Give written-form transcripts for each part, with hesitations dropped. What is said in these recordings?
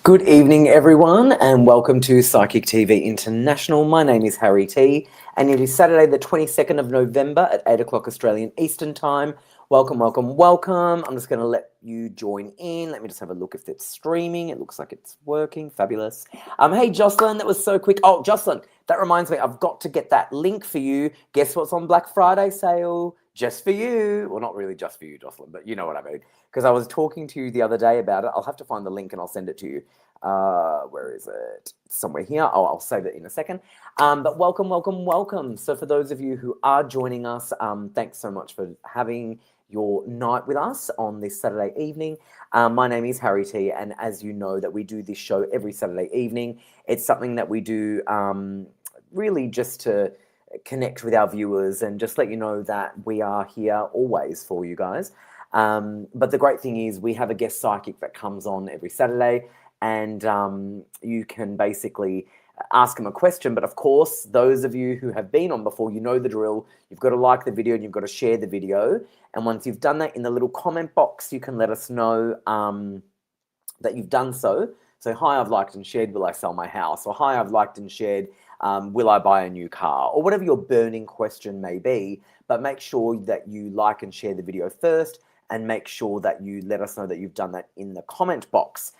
Good evening, everyone, and welcome to Psychic TV International. My name is Harry T, and it is Saturday, the 22nd of November at 8 o'clock Australian Eastern Time. Welcome, welcome, welcome. I'm just going to let you join in. Let me just have a look if it's streaming. It looks like it's working. Fabulous. Hey, Jocelyn, that was so quick. Oh, Jocelyn, that reminds me, I've got to get that link for you. Guess what's on Black Friday sale? Just for you. Well, not really just for you, Jocelyn, but you know what I mean. Because I was talking to you the other day about it. I'll have to find the link and I'll send it to you. Where is it? Somewhere here. Oh, I'll save it in a second. But welcome, welcome, welcome. So for those of you who are joining us, thanks so much for having your night with us on this Saturday evening. My name is Harry T, and as you know that we do this show every Saturday evening. It's something that we do really just to connect with our viewers and just let you know that we are here always for you guys. But the great thing is we have a guest psychic that comes on every Saturday, and you can basically ask them a question. But of course, those of you who have been on before, you know the drill. You've got to like the video and you've got to share the video. And once you've done that, in the little comment box, you can let us know that you've done so. So, hi, I've liked and shared, will I sell my house? Or hi, I've liked and shared, will I buy a new car? Or whatever your burning question may be. But make sure that you like and share the video first, and make sure that you let us know that you've done that in the comment box.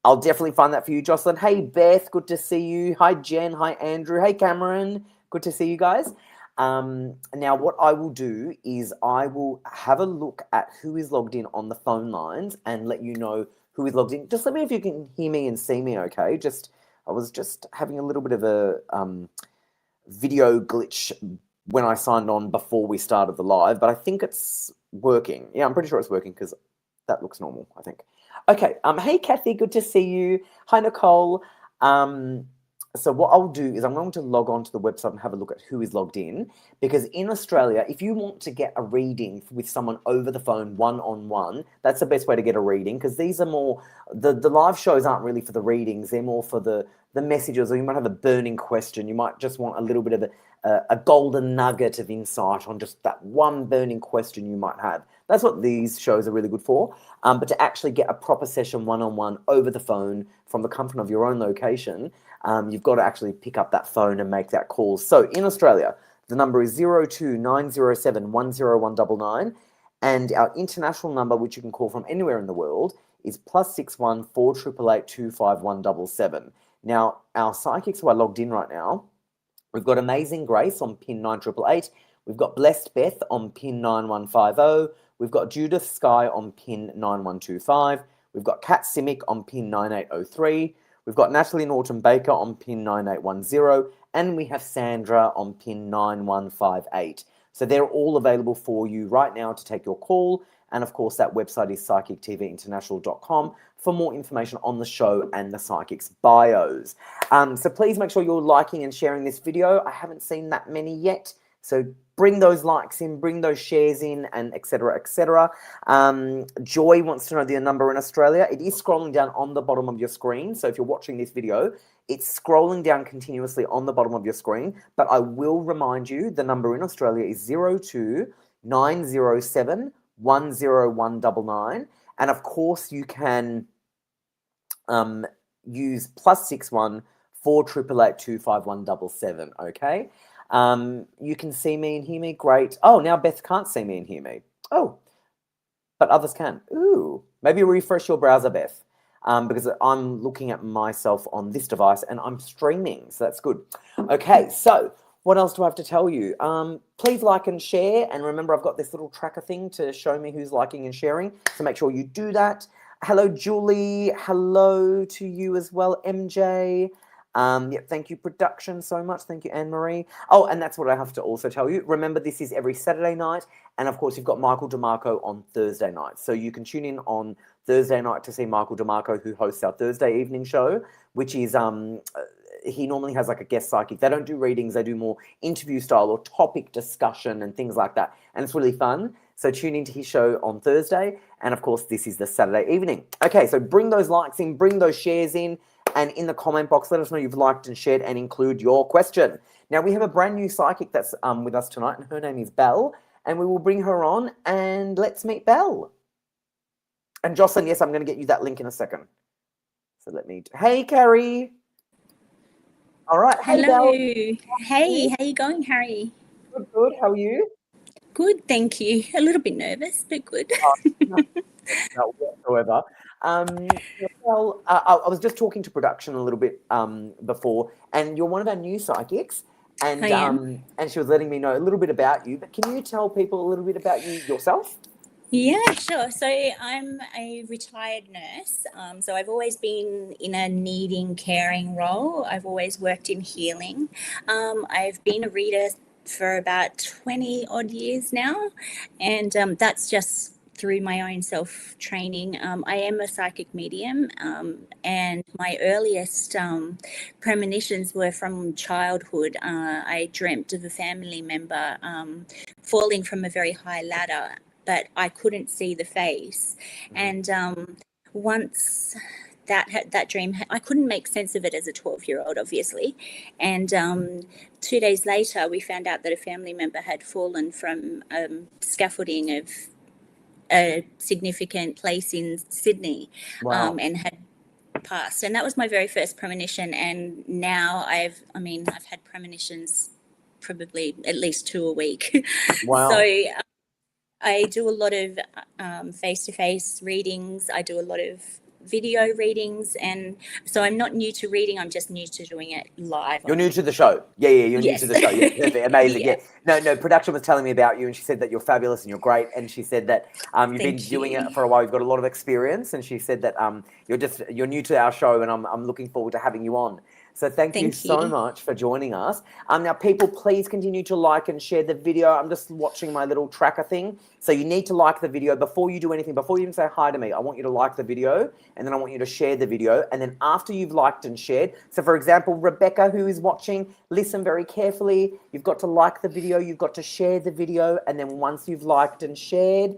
I'll definitely find that for you, Jocelyn. Hey, Beth, good to see you. Hi, Jen. Hi, Andrew. Hey, Cameron. Good to see you guys. Now, what I will do is I will have a look at who is logged in on the phone lines and let you know who is logged in. Just let me know if you can hear me and see me, okay? I was just having a little bit of a video glitch when I signed on before we started the live, but I think it's working. Yeah, I'm pretty sure it's working because that looks normal, I think. Okay, hey, Kathy, good to see you. Hi, Nicole. So what I'll do is I'm going to log on to the website and have a look at who is logged in, because in Australia, if you want to get a reading with someone over the phone one-on-one, that's the best way to get a reading, because these are more, the live shows aren't really for the readings, they're more for the messages, or you might have a burning question, you might just want a little bit of a golden nugget of insight on just that one burning question you might have. That's what these shows are really good for. But to actually get a proper session one-on-one over the phone from the comfort of your own location, you've got to actually pick up that phone and make that call. So in Australia, the number is 02-907-10199, and our international number, which you can call from anywhere in the world, is +61 4888 25177. Now, our psychics who are logged in right now, we've got Amazing Grace on pin 9888. We've got Blessed Beth on pin 9150. We've got Judith Sky on pin 9125. We've got Kat Simic on pin 9803. We've got Natalie Norton Baker on pin 9810. And we have Sandra on pin 9158. So they're all available for you right now to take your call. And of course, that website is psychictvinternational.com for more information on the show and the psychics' bios. So please make sure you're liking and sharing this video. I haven't seen that many yet. So bring those likes in, bring those shares in, and etc., etc. Joy wants to know the number in Australia. It is scrolling down on the bottom of your screen. So if you're watching this video, it's scrolling down continuously on the bottom of your screen. But I will remind you, the number in Australia is 02-907 10199, and of course you can use +61 4888 25177. Okay, you can see me and hear me. Great. Oh, now Beth can't see me and hear me. Oh, but others can. Ooh, maybe refresh your browser, Beth, because I'm looking at myself on this device and I'm streaming, so that's good. Okay, so what else do I have to tell you? Please like and share. And remember, I've got this little tracker thing to show me who's liking and sharing. So make sure you do that. Hello, Julie. Hello to you as well, MJ. Yep, thank you, production, so much. Thank you, Anne-Marie. Oh, and that's what I have to also tell you. Remember, this is every Saturday night. And, of course, you've got Michael DeMarco on Thursday night. So you can tune in on Thursday night to see Michael DeMarco, who hosts our Thursday evening show, which is he normally has like a guest psychic. They don't do readings. They do more interview style or topic discussion and things like that. And it's really fun. So tune into his show on Thursday. And, of course, this is the Saturday evening. Okay, so bring those likes in, bring those shares in. And in the comment box, let us know you've liked and shared and include your question. Now, we have a brand new psychic that's with us tonight, and her name is Belle. And we will bring her on, and let's meet Belle. And Jocelyn, yes, I'm going to get you that link in a second. So let me. Hey, Carrie. All right. Hey, Hello. Belle. Hey, how you going, Harry? Good, good. How are you? Good, thank you. A little bit nervous, but good. No, no, whatsoever. Well, I was just talking to production a little bit before, and you're one of our new psychics, I am. and she was letting me know a little bit about you. But can you tell people a little bit about you yourself? Yeah, sure. So I'm a retired nurse. So I've always been in a needing, caring role. I've always worked in healing. I've been a reader for about 20 odd years now, and that's just through my own self training. I am a psychic medium, and my earliest premonitions were from childhood. I dreamt of a family member falling from a very high ladder, but I couldn't see the face. And once that dream, I couldn't make sense of it as a 12-year-old, obviously. And 2 days later, we found out that a family member had fallen from scaffolding of a significant place in Sydney, Wow. and had passed. And that was my very first premonition. And now I've had premonitions probably at least 2 a week. Wow. So I do a lot of face-to-face readings. I do a lot of video readings, and so I'm not new to reading. I'm just new to doing it live. You're new to the show. Yeah, you're new to Yes. the show. Yeah, perfect. Amazing. Yeah. No, production was telling me about you, and she said that you're fabulous and you're great, and she said that you've been Thank doing you. it for a while. You've got a lot of experience, and she said that you're new to our show, and I'm looking forward to having you on. So thank you Thank so you. much for joining us. Now, people, please continue to like and share the video. I'm just watching my little tracker thing. So you need to like the video before you do anything. Before you even say hi to me, I want you to like the video, and then I want you to share the video. And then after you've liked and shared, so for example, Rebecca, who is watching, listen very carefully. You've got to like the video, you've got to share the video, and then once you've liked and shared,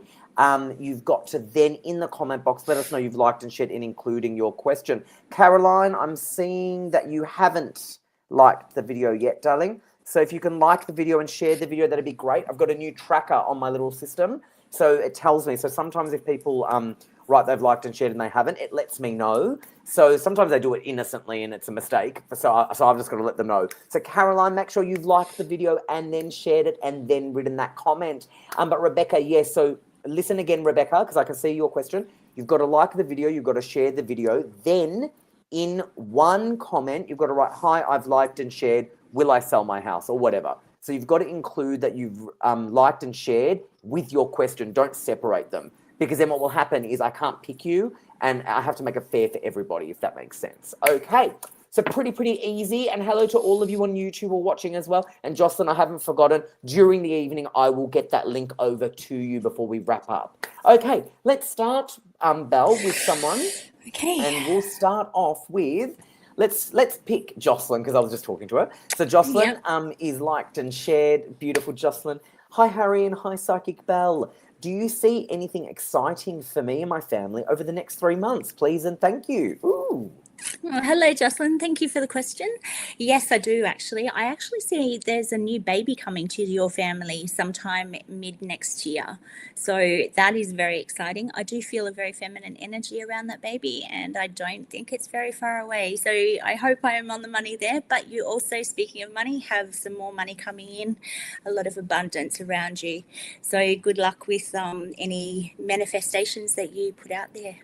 you've got to then in the comment box let us know you've liked and shared, and including your question. Caroline, I'm seeing that you haven't liked the video yet, darling. So if you can like the video and share the video, that'd be great. I've got a new tracker on my little system, so it tells me. So sometimes if people write they've liked and shared and they haven't, it lets me know. So sometimes they do it innocently and it's a mistake. So I've just got to let them know. So Caroline, make sure you've liked the video and then shared it and then written that comment. But Rebecca, yes. So listen again, Rebecca, because I can see your question. You've got to like the video. You've got to share the video. Then in one comment, you've got to write, hi, I've liked and shared. Will I sell my house or whatever? So you've got to include that you've liked and shared with your question. Don't separate them, because then what will happen is I can't pick you and I have to make it fair for everybody, if that makes sense. Okay, so pretty easy. And hello to all of you on YouTube or watching as well. And Jocelyn, I haven't forgotten, during the evening, I will get that link over to you before we wrap up. Okay, let's start, Belle, with someone. Okay. And we'll start off with, let's pick Jocelyn, because I was just talking to her. So Jocelyn is liked and shared. Beautiful, Jocelyn. Hi, Harry, and hi, Psychic Belle. Do you see anything exciting for me and my family over the next 3 months, please, and thank you. Ooh. Well, hello, Jocelyn. Thank you for the question. Yes, I do actually. I actually see there's a new baby coming to your family sometime mid next year. So that is very exciting. I do feel a very feminine energy around that baby, and I don't think it's very far away. So I hope I am on the money there. But you also, speaking of money, have some more money coming in, a lot of abundance around you. So good luck with any manifestations that you put out there.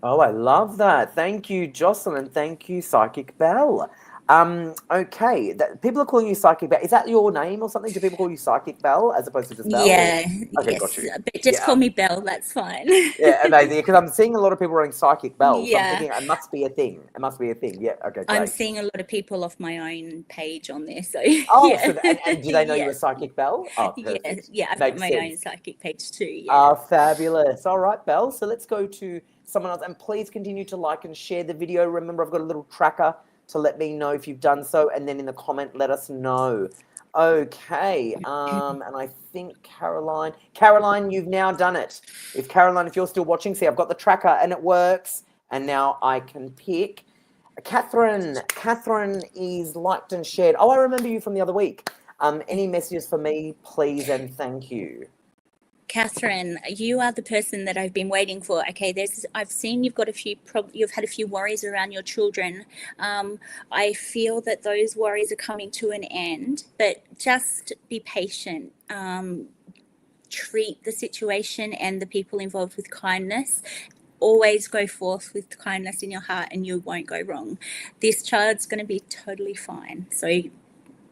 Oh, I love that. Thank you, Jocelyn. Thank you, Psychic Belle. Okay, people are calling you Psychic Belle. Is that your name or something? Do people call you Psychic Belle as opposed to just Belle? Yeah, Okay, yes. got you. But just call me Belle, that's fine. Yeah, amazing. Because I'm seeing a lot of people running Psychic Belle, so I'm Yeah. thinking it must be a thing. It must be a thing. Yeah, okay, great. I'm seeing a lot of people off my own page on there, so Oh, yeah. so and do they know you as Psychic Belle? Oh, Yeah, perfect. yeah, I've Makes got my own sense. psychic page too, yeah. Oh, fabulous. All right, Belle. So let's go to someone else. And please continue to like and share the video. Remember, I've got a little tracker to let me know if you've done so. And then in the comment, let us know. Okay. And I think Caroline, you've now done it. Caroline, if you're still watching, see, I've got the tracker and it works. And now I can pick Catherine. Catherine is liked and shared. Oh, I remember you from the other week. Any messages for me, please, and thank you. Catherine, you are the person that I've been waiting for. Okay, I've seen you've got you've had a few worries around your children. I feel that those worries are coming to an end, but just be patient. Treat the situation and the people involved with kindness. Always go forth with kindness in your heart and you won't go wrong. This child's going to be totally fine. So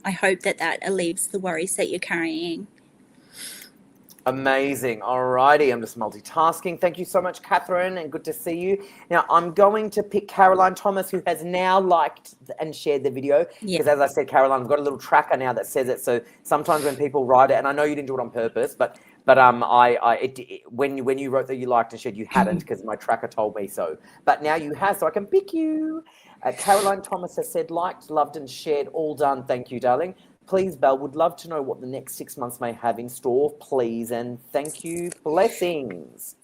I hope that alleviates the worries that you're carrying. Amazing. Alrighty, I'm just multitasking. Thank you so much, Catherine, and good to see you. Now, I'm going to pick Caroline Thomas, who has now liked and shared the video. Because as I said, Caroline, I've got a little tracker now that says it. So sometimes when people write it, and I know you didn't do it on purpose, but when you wrote that you liked and shared, you hadn't, because my tracker told me so. But now you have, so I can pick you. Caroline Thomas has said, liked, loved, and shared. All done. Thank you, darling. Please, Belle, would love to know what the next 6 months may have in store, please, and thank you. Blessings.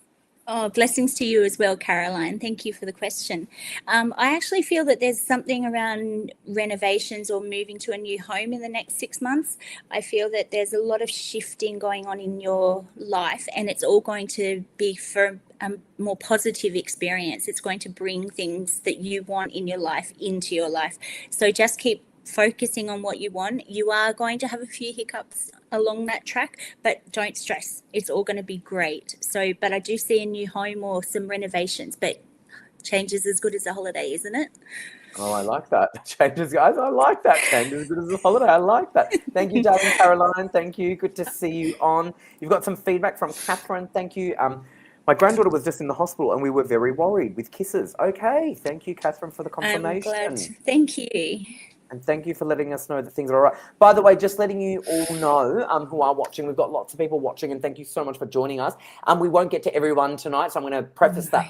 Oh, blessings to you as well, Caroline. Thank you for the question. I actually feel that there's something around renovations or moving to a new home in the next 6 months. I feel that there's a lot of shifting going on in your life, and it's all going to be for a more positive experience. It's going to bring things that you want in your life into your life. So just keep focusing on what you want. You are going to have a few hiccups along that track, but don't stress. It's all going to be great. So, but I do see a new home or some renovations, but change is as good as a holiday, isn't it? Oh, I like that. Changes, guys. I like that. Change is as good as a holiday. I like that. Thank you, darling Caroline. Thank you. Good to see you on. You've got some feedback from Catherine. Thank you. My granddaughter was just in the hospital and we were very worried with kisses. Okay. Thank you, Catherine, for the confirmation. I'm glad. Thank you. And thank you for letting us know that things are all right. By the way, just letting you all know who are watching, we've got lots of people watching, and thank you so much for joining us. We won't get to everyone tonight, so I'm going to preface that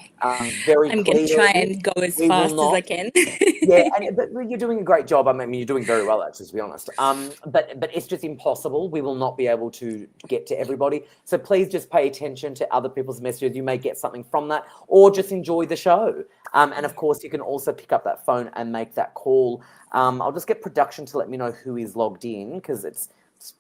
very clearly. I'm going to try and go as fast as I can. Yeah, but you're doing a great job. I mean, you're doing very well, actually, to be honest. But it's just impossible. We will not be able to get to everybody. So please just pay attention to other people's messages. You may get something from that, or just enjoy the show. And of course, you can also pick up that phone and make that call. I'll just get production to let me know who is logged in, because it's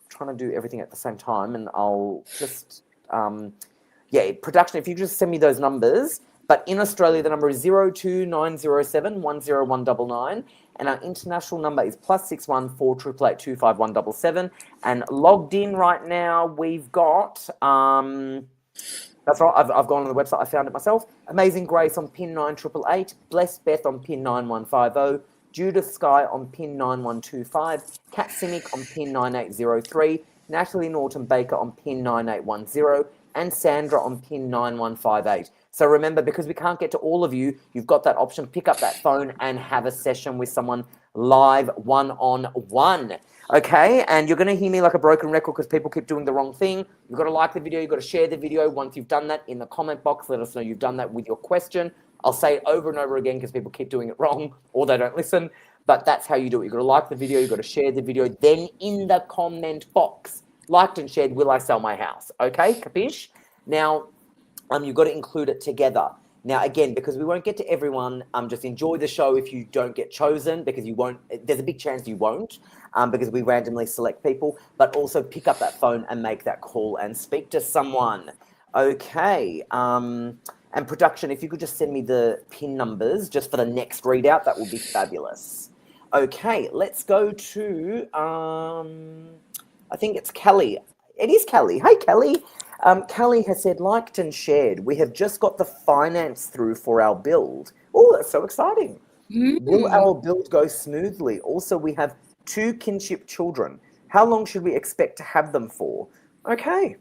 trying to do everything at the same time. And I'll just, production, if you just send me those numbers. But in Australia, the number is 02907 10199. And our international number is +61 488 25177. And logged in right now, we've got... that's right, I've gone on the website, I found it myself. Amazing Grace on pin 9888, Blessed Beth on pin 9150, Judith Sky on pin 9125, Kat Simic on pin 9803, Natalie Norton Baker on pin 9810, and Sandra on pin 9158. So remember, because we can't get to all of you, you've got that option. Pick up that phone and have a session with someone live one-on-one. Okay, and you're going to hear me like a broken record because people keep doing the wrong thing. You've got to like the video. You've got to share the video. Once you've done that, in the comment box, let us know you've done that with your question. I'll say it over and over again because people keep doing it wrong or they don't listen. But that's how you do it. You've got to like the video. You've got to share the video. Then in the comment box, liked and shared, will I sell my house? Okay, capiche? Now, you've got to include it together. Now, again, because we won't get to everyone, just enjoy the show if you don't get chosen, because you won't. There's a big chance you won't, because we randomly select people. But also pick up that phone and make that call and speak to someone. Okay. And production, if you could just send me the PIN numbers just for the next readout, that would be fabulous. Okay, let's go to, I think it's Kelly. It is Kelly. Hey, Kelly. Kelly has said, liked and shared. We have just got the finance through for our build. Oh, that's so exciting. Will our build go smoothly? Also, we have 2 kinship children. How long should we expect to have them for? Okay.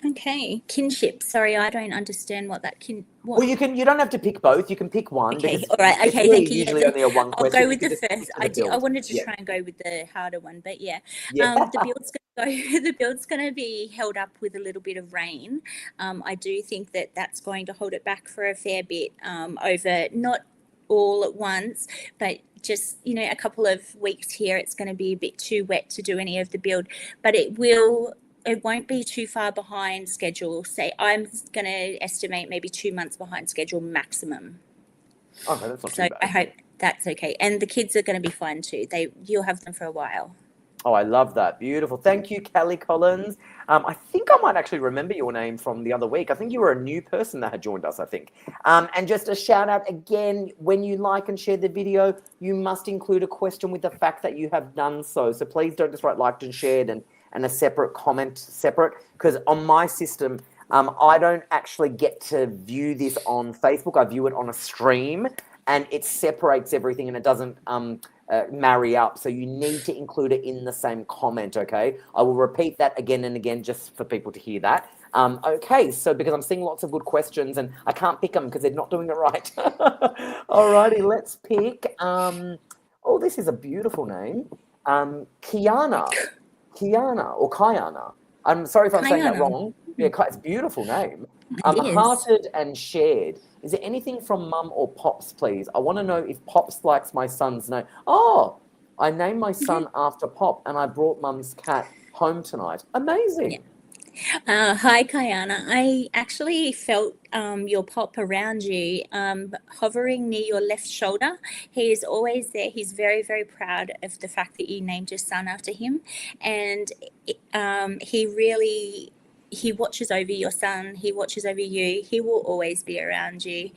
Okay, kinship. Sorry, I don't understand what that Well, you don't have to pick both. You can pick one. Okay, all right. Okay, really thank you. Usually only a one I'll question. go with the first. I wanted to try and go with the harder one, but yeah. The build's going to be held up with a little bit of rain. I do think that that's going to hold it back for a fair bit over, not all at once, but just, a couple of weeks here. It's going to be a bit too wet to do any of the build, but it won't be too far behind schedule. Say, I'm going to estimate maybe 2 months behind schedule maximum. Okay, that's not too bad. I hope that's okay. And the kids are going to be fine too. You'll have them for a while. Oh, I love that. Beautiful. Thank you, Kelly Collins. I think I might actually remember your name from the other week. I think you were a new person that had joined us, I think. And just a shout out again, when you like and share the video, you must include a question with the fact that you have done so. So please don't just write liked and shared and a separate comment separate, because on my system, I don't actually get to view this on Facebook. I view it on a stream, and it separates everything, and it doesn't marry up. So you need to include it in the same comment, okay? I will repeat that again and again just for people to hear that. Okay, so because I'm seeing lots of good questions and I can't pick them because they're not doing it right. Alrighty, let's pick. Oh, this is a beautiful name. Kiana or Kiana. I'm sorry if I'm saying that Kiana. wrong. Yeah, it's a beautiful name. It is. Hearted and shared. Is there anything from Mum or Pops, please? I want to know if Pops likes my son's name. Oh, I named my son after Pop, and I brought Mum's cat home tonight. Amazing. Hi, Kayana. I actually felt your pop around you, hovering near your left shoulder. He is always there. He's very, very proud of the fact that you named your son after him. And he watches over your son. He watches over you. He will always be around you.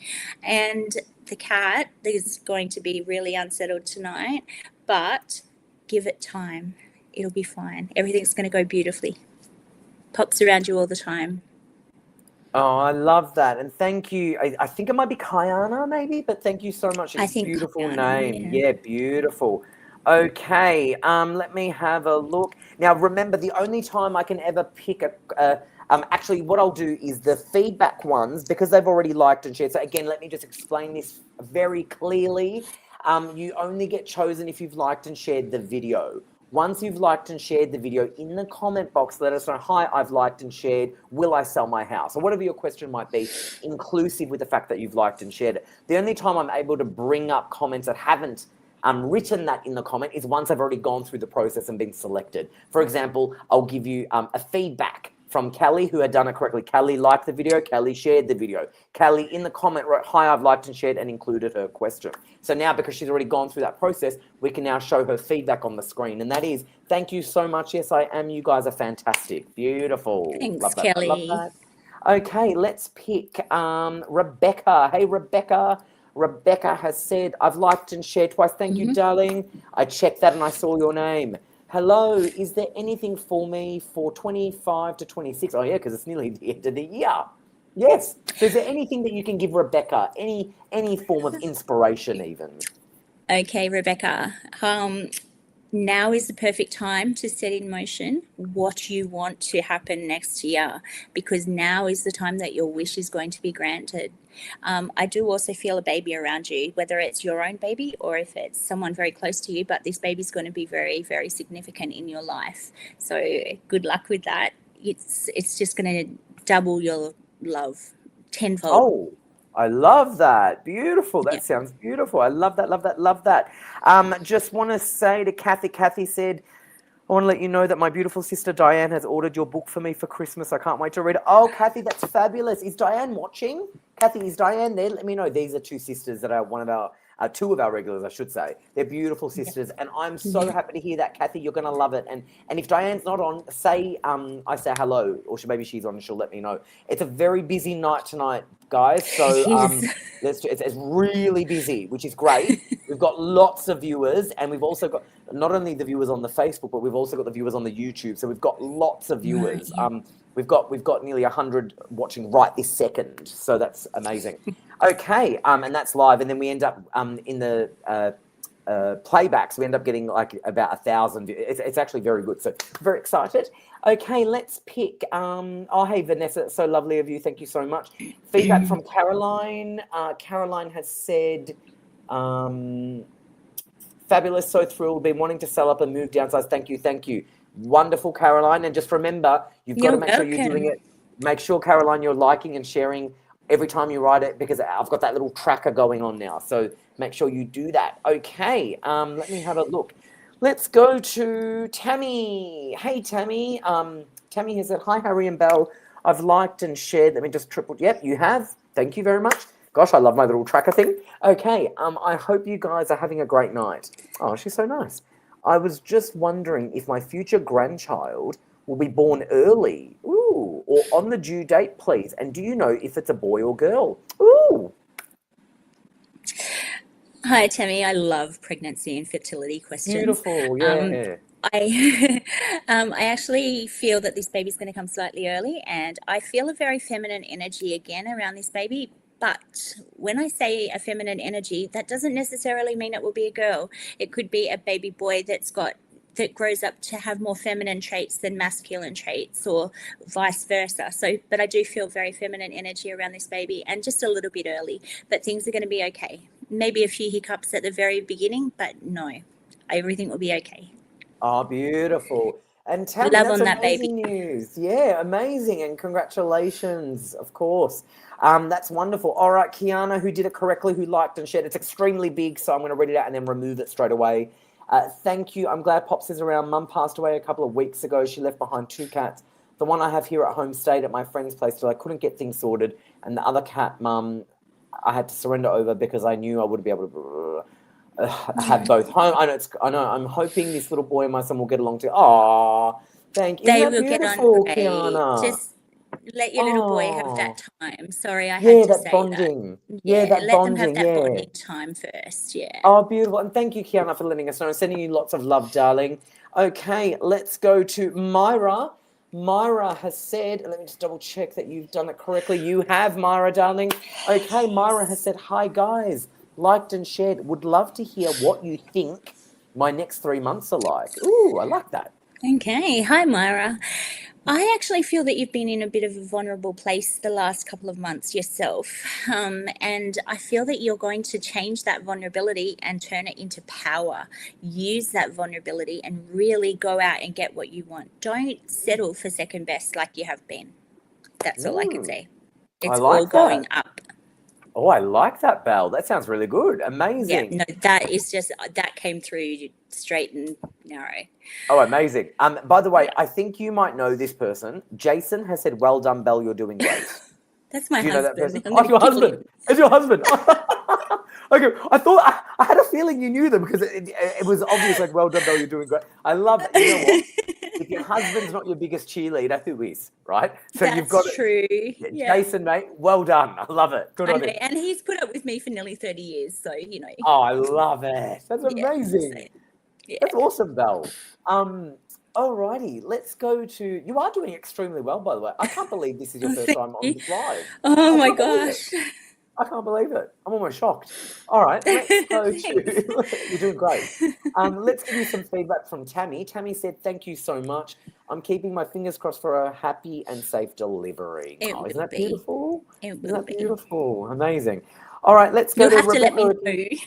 And the cat is going to be really unsettled tonight, but give it time. It'll be fine. Everything's going to go beautifully. Pops around you all the time. Oh, I love that. And thank you. I think it might be Kayana, maybe, but thank you so much. It's a beautiful Kayana, name. Yeah, beautiful. Okay, let me have a look. Now, remember, the only time I can ever pick actually, what I'll do is the feedback ones, because they've already liked and shared. So again, let me just explain this very clearly. You only get chosen if you've liked and shared the video. Once you've liked and shared the video, in the comment box, let us know, hi, I've liked and shared, will I sell my house? Or whatever your question might be, inclusive with the fact that you've liked and shared it. The only time I'm able to bring up comments that haven't written that in the comment is once I've already gone through the process and been selected. For example, I'll give you a feedback from Kelly, who had done it correctly. Kelly liked the video. Kelly shared the video. Kelly in the comment wrote, hi, I've liked and shared, and included her question. So now, because she's already gone through that process, we can now show her feedback on the screen. And that is, thank you so much. Yes, I am. You guys are fantastic. Beautiful. Thanks, Love that. Kelly. I love that. Okay, let's pick Rebecca. Hey, Rebecca. Rebecca has said, I've liked and shared twice. Thank you, darling. I checked that and I saw your name. Hello, is there anything for me for 25 to 26? Oh, yeah, because it's nearly the end of the year. Yes. So is there anything that you can give Rebecca? Any form of inspiration even? Okay, Rebecca. Now is the perfect time to set in motion what you want to happen next year, because now is the time that your wish is going to be granted. I do also feel a baby around you, whether it's your own baby or if it's someone very close to you, but this baby's going to be very, very significant in your life. So good luck with that. It's just going to double your love tenfold. Oh, I love that. Beautiful. That sounds beautiful. I love that, love that, love that. Just want to say to Kathy said, I want to let you know that my beautiful sister Diane has ordered your book for me for Christmas. I can't wait to read it. Oh, Kathy, that's fabulous. Is Diane watching? Kathy, is Diane there? Let me know. These are two sisters that are two of our regulars, I should say. They're beautiful sisters, and I'm so happy to hear that, Kathy. You're going to love it. And if Diane's not on, say I say hello, or maybe she's on and she'll let me know. It's a very busy night tonight, guys. So it's really busy, which is great. We've got lots of viewers, and we've also got not only the viewers on the Facebook, but we've also got the viewers on the YouTube. So we've got lots of viewers. We've got nearly 100 watching right this second. So that's amazing. Okay, and that's live, and then we end up in the playbacks. We end up getting like about 1,000. It's actually very good. So very excited. Okay, let's pick. Oh, hey Vanessa, so lovely of you. Thank you so much. Feedback from Caroline. Caroline has said, fabulous, so thrilled, been wanting to sell up and move downsize. Thank you. Wonderful, Caroline. And just remember, you've got to make sure you're doing it. Make sure, Caroline, you're liking and sharing every time you write it, because I've got that little tracker going on now. So make sure you do that. Okay, let me have a look. Let's go to Tammy. Hey, Tammy. Tammy has said, hi, Harry and Belle. I've liked and shared. Let me just triple. Yep, you have. Thank you very much. Gosh, I love my little tracker thing. Okay, I hope you guys are having a great night. Oh, she's so nice. I was just wondering if my future grandchild will be born early. Ooh, or on the due date, please. And do you know if it's a boy or girl? Ooh. Hi, Tammy. I love pregnancy and fertility questions. Beautiful, Um, yeah. I I actually feel that this baby's going to come slightly early, and I feel a very feminine energy again around this baby. But when I say a feminine energy, that doesn't necessarily mean it will be a girl. It could be a baby boy that grows up to have more feminine traits than masculine traits, or vice versa. So, but I do feel very feminine energy around this baby, and just a little bit early. But things are going to be okay. Maybe a few hiccups at the very beginning, but no, everything will be okay. Oh, beautiful. And Tammy, Love that's on that baby. amazing news. Yeah, amazing. And congratulations, of course. That's wonderful. All right, Kiana, who did it correctly, who liked and shared. It's extremely big, so I'm going to read it out and then remove it straight away. Thank you. I'm glad Pops is around. Mum passed away a couple of weeks ago. She left behind 2 cats. The one I have here at home stayed at my friend's place till I couldn't get things sorted. And the other cat, Mum, I had to surrender over because I knew I wouldn't be able to have both home. I know. I'm hoping this little boy and my son will get along too. Aw, thank you. Isn't They that will get on beautiful, great. Kiana? Just let your little boy have Oh, that time. Sorry, I had yeah, to that say that. bonding. Yeah, Yeah, that let them have bonding. that Yeah. bonding time first. Yeah. Oh, beautiful. And thank you, Kiana, for letting us know. Sending you lots of love, darling. Okay, let's go to Myra. Myra has said, let me just double check that you've done it correctly. You have, Myra, darling. Okay, Myra has said, hi, guys. Liked and shared. Would love to hear what you think my next 3 months are like. Ooh, I like that. Okay. Hi, Myra. I actually feel that you've been in a bit of a vulnerable place the last couple of months yourself. And I feel that you're going to change that vulnerability and turn it into power. Use that vulnerability and really go out and get what you want. Don't settle for second best like you have been. That's all I can say. I It's all like that. going up. Oh, I like that, Belle. That sounds really good. Yeah, Amazing. no, that is just, that came through straight and narrow. Oh, amazing. By the way, Yeah. I think you might know this person. Jason has said, well done, Belle, you're doing great. That's my Do you know that husband. person? I'm Oh, going your to kill him. husband. It's your husband. Okay, I had a feeling you knew them because it was obvious, like, well done, Belle, you're doing great. I love that. You know what? If your husband's not your biggest cheerleader, who is, right? So you've got That's true. it. Yeah. Jason, mate, well done. I love it. Good I on know. him. And he's put up with me for nearly 30 years. So, Oh, I love it. That's yeah. So, amazing. yeah. That's awesome, Belle. Alrighty, let's go to. You are doing extremely well, by the way. I can't believe this is your Oh, first thank time on you. this live. Oh I my can't believe it. gosh. I can't believe it. I'm almost shocked. All right, let's go Thanks. to. You're doing great. Let's give you some feedback from Tammy. Tammy said, "Thank you so much. I'm keeping my fingers crossed for a happy and safe delivery." It Oh, isn't will that be. beautiful? It Isn't will that be. beautiful? Amazing. All right, let's go You'll to have to let me Rebecca. know.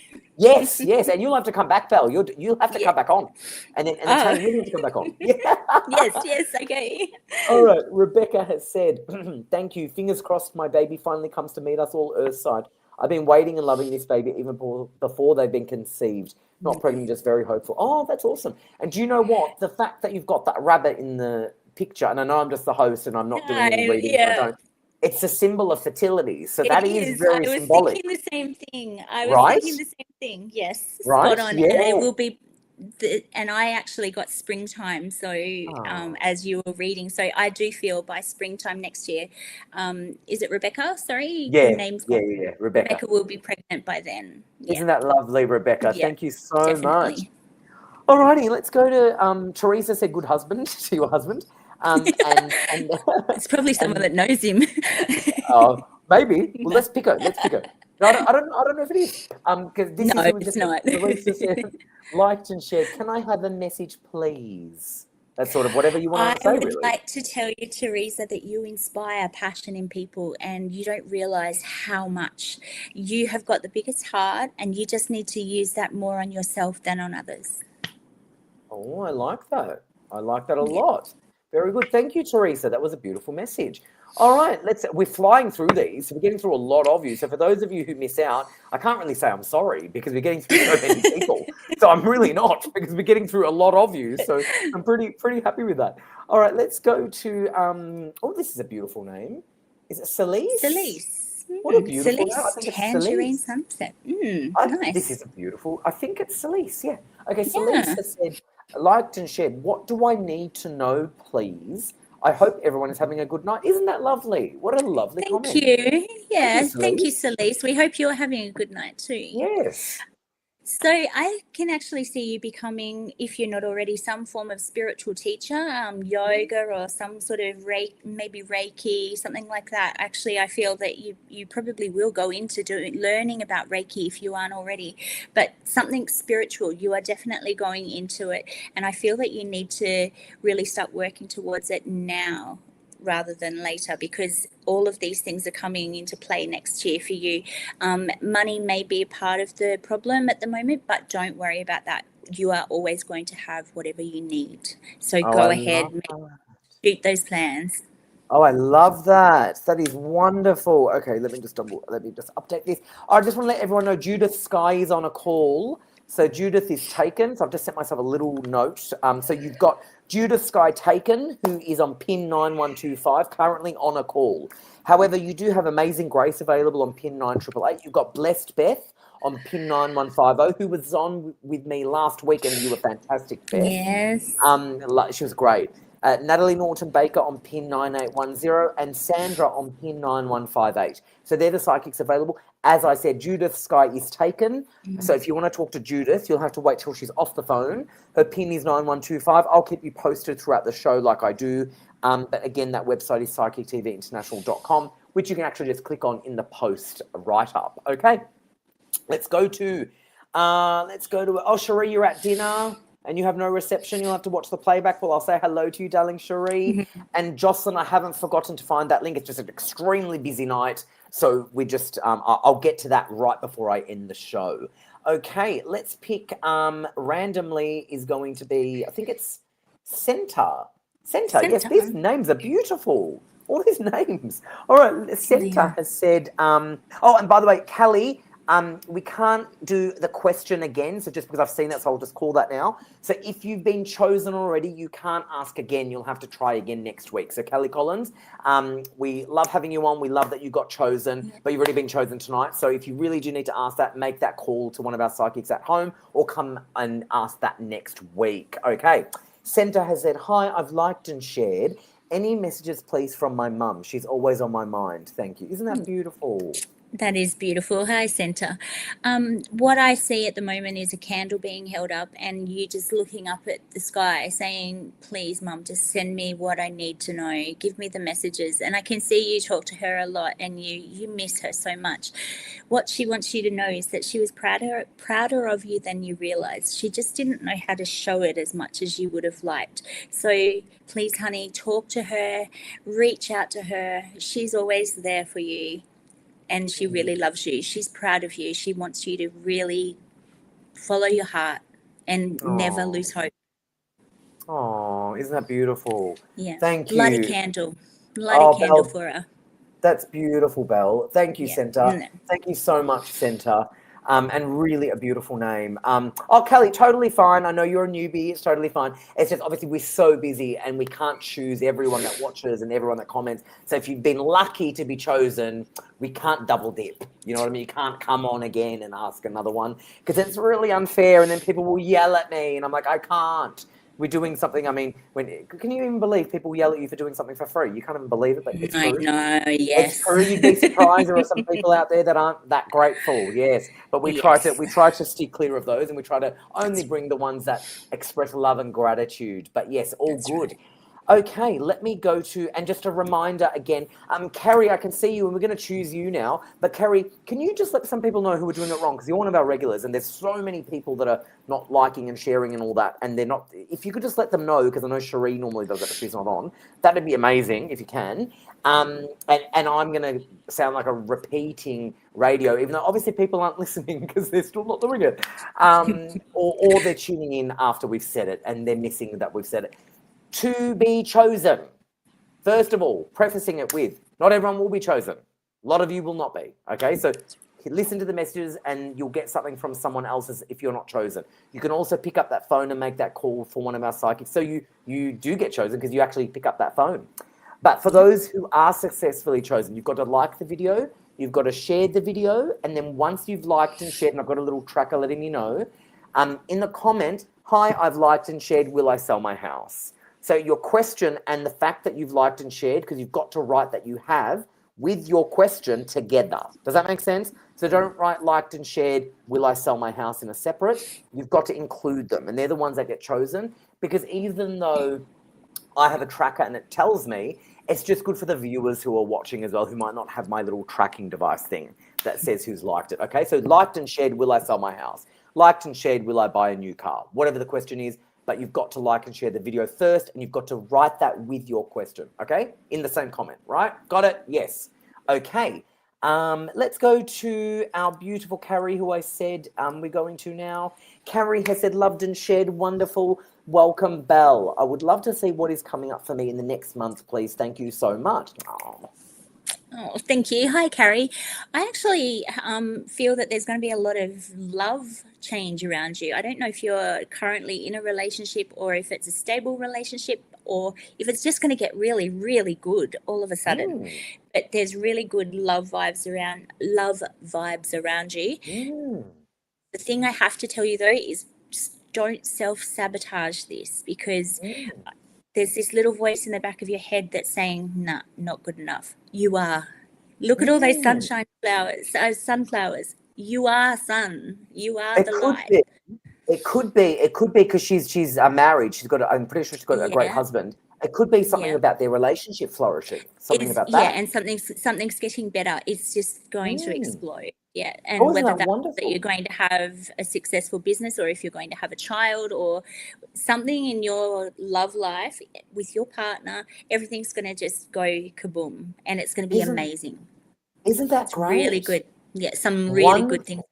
Yes, yes, and you'll have to come back, Belle. You'll have to Yeah. come back on, and then Oh, Tammy, you'll have to come back on. Yeah. yes. Okay. All right, Rebecca has said, thank you. Fingers crossed my baby finally comes to meet us all Earthside. I've been waiting and loving this baby even before they've been conceived. Not pregnant, just very hopeful. Oh, that's awesome. And do you know what? The fact that you've got that rabbit in the picture, and I know I'm just the host and I'm not doing any readings, I Yeah. don't. It's a symbol of fertility. So It that is is. I very was symbolic, thinking the same thing. right? Yes, spot Right? on. And it Yeah. will be, and I actually got springtime. So, Oh. as you were reading, so I do feel by springtime next year, is it Rebecca? Sorry, the Yeah, name's yeah, gone. yeah, yeah. Rebecca. Rebecca will be pregnant by then. Yeah, Isn't that lovely, Rebecca? yeah, Thank you so much. definitely. Alrighty, let's go to Teresa said good husband to your husband. And It's probably someone and that knows him. maybe. Well, let's pick her. Let's pick her. No, I don't know if it is. Because this is No, who we it's just said. not. Teresa said, liked and shared. Can I have a message, please? That's sort of whatever you I want to say, would really. like to tell you, Teresa, that you inspire passion in people and you don't realize how much. You have got the biggest heart and you just need to use that more on yourself than on others. Oh, I like that. I like that a Yeah. lot. Very good. Thank you, Teresa. That was a beautiful message. All right, we're flying through these. So we're getting through a lot of you. So for those of you who miss out, I can't really say I'm sorry because we're getting through so many people. So I'm really not because we're getting through a lot of you. So I'm pretty happy with that. All right, let's go to oh, this is a beautiful name. Is it Celise? Celise. What a beautiful name. I Celeste, think it's tangerine Celeste. sunset. This Nice. is a beautiful. I think it's Celeste. Yeah. Okay. Celeste Yeah. has said, liked and shared. What do I need to know, please? I hope everyone is having a good night. Isn't that lovely? What a lovely Thank comment. you. Thank you, Yeah, thank you, Celeste. Celeste. We hope you're having a good night too. Yes. So I can actually see you becoming, if you're not already, some form of spiritual teacher, yoga or some sort of maybe Reiki, something like that. Actually, I feel that you probably will go into learning about Reiki if you aren't already, but something spiritual, you are definitely going into it. And I feel that you need to really start working towards it now rather than later, because all of these things are coming into play next year for you. Money may be a part of the problem at the moment, but don't worry about that. You are always going to have whatever you need. So Oh, I go love ahead, that. shoot those plans. Oh, I love that. That is wonderful. Okay, let me just update this. I just want to let everyone know Judith Sky is on a call. So Judith is taken. So I've just sent myself a little note. So you've got Judith Sky taken, who is on pin 9125, currently on a call. However, you do have Amazing Grace available on pin 9888. You've got Blessed Beth on pin 9150, who was on with me last week, and you were fantastic, Beth. Yes. She was great. Natalie Norton Baker on pin 9810 and Sandra on pin 9158. So they're the psychics available. As I said, Judith Sky is taken. So if you want to talk to Judith, you'll have to wait till she's off the phone. Her pin is 9125. I'll keep you posted throughout the show like I do. But again, that website is psychictvinternational.com, which you can actually just click on in the post write-up. Okay, let's go to, Cherie, you're at dinner and you have no reception, you'll have to watch the playback. Well, I'll say hello to you, darling Cherie. And Jocelyn, I haven't forgotten to find that link. It's just an extremely busy night. So we just, I'll get to that right before I end the show. Okay, let's pick, randomly is going to be, I think it's Center. Yes, these names are beautiful. All these names. All right, Center has said, and by the way, Callie, we can't do the question again, so just because I've seen that, so I'll just call that now. So if you've been chosen already, you can't ask again. You'll have to try again next week. So Kelly Collins, we love having you on. We love that you got chosen, but you've already been chosen tonight. So if you really do need to ask that, make that call to one of our psychics at home or come and ask that next week. Okay. Center has said, hi, I've liked and shared. Any messages, please, from my mum? She's always on my mind. Thank you. Isn't that beautiful? That is beautiful. Hi, Center. What I see at the moment is a candle being held up and you just looking up at the sky saying, please, Mum, just send me what I need to know. Give me the messages. And I can see you talk to her a lot and you miss her so much. What she wants you to know is that she was prouder of you than you realized. She just didn't know how to show it as much as you would have liked. So please, honey, talk to her, reach out to her. She's always there for you. And she really loves you. She's proud of you. She wants you to really follow your heart and never lose hope. Oh, isn't that beautiful? Yeah. Thank you. Light a candle. Light a candle for her. That's beautiful, Belle. Thank you, Center. No. Thank you so much, Center. And really a beautiful name. Kelly, totally fine. I know you're a newbie. It's totally fine. It's just obviously we're so busy and we can't choose everyone that watches and everyone that comments. So if you've been lucky to be chosen, we can't double dip. You know what I mean? You can't come on again and ask another one because it's really unfair. And then people will yell at me and I'm like, I can't. We're doing something. I mean, can you even believe people yell at you for doing something for free? You can't even believe it, but it's true. I know, yes. It's true. You'd be surprised. There are some people out there that aren't that grateful. Yes, but we try to steer clear of those, and we try to only bring the ones that express love and gratitude. But yes, all good. Right. Okay, let me go to, and just a reminder again, Carrie, I can see you and we're going to choose you now, but Carrie, can you just let some people know who are doing it wrong? Because you're one of our regulars and there's so many people that are not liking and sharing and all that, and they're not, if you could just let them know, because I know Cherie normally does it, but she's not on, that'd be amazing if you can. And I'm going to sound like a repeating radio, even though obviously people aren't listening because they're still not doing it, or they're tuning in after we've said it and they're missing that we've said it. To be chosen. First of all, prefacing it with, not everyone will be chosen. A lot of you will not be, okay? So listen to the messages and you'll get something from someone else's if you're not chosen. You can also pick up that phone and make that call for one of our psychics. So you do get chosen because you actually pick up that phone. But for those who are successfully chosen, you've got to like the video, you've got to share the video, and then once you've liked and shared, and I've got a little tracker letting you know, in the comment, hi, I've liked and shared, will I sell my house? So your question and the fact that you've liked and shared, because you've got to write that you have with your question together. Does that make sense? So don't write liked and shared, will I sell my house in a separate. You've got to include them, and they're the ones that get chosen, because even though I have a tracker and it tells me, it's just good for the viewers who are watching as well, who might not have my little tracking device thing that says who's liked it. Okay, so liked and shared, will I sell my house? Liked and shared, will I buy a new car? Whatever the question is, but you've got to like and share the video first, and you've got to write that with your question, okay? In the same comment, right? Got it? Yes. Okay. Let's go to our beautiful Carrie, who I said we're going to now. Carrie has said, loved and shared, wonderful. Welcome, Belle. I would love to see what is coming up for me in the next month, please. Thank you so much. Oh, thank you. Hi, Carrie. I actually feel that there's going to be a lot of love change around you. I don't know if you're currently in a relationship or if it's a stable relationship or if it's just going to get really, really good all of a sudden. But there's really good love vibes around you. The thing I have to tell you, though, is just don't self-sabotage this, because there's this little voice in the back of your head that's saying, nah, not good enough. You are. Look at all those sunflowers. You are sun. You are the light. It could be because she's married. I'm pretty sure she's got a great husband. It could be something about their relationship flourishing. Something about that. Yeah, and something's getting better. It's just going to explode. Yeah, and Isn't whether that wonderful? that you're going to have a successful business or if you're going to have a child or something in your love life with your partner, everything's going to just go kaboom, and it's going to be amazing. Isn't that great? Really good. Yeah, some really good things.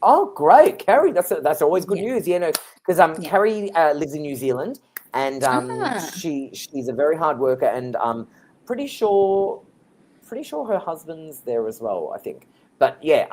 Oh, great, Carrie! That's always good news. Yeah, no, because Carrie lives in New Zealand, and she's a very hard worker, and pretty sure her husband's there as well, I think. But yeah,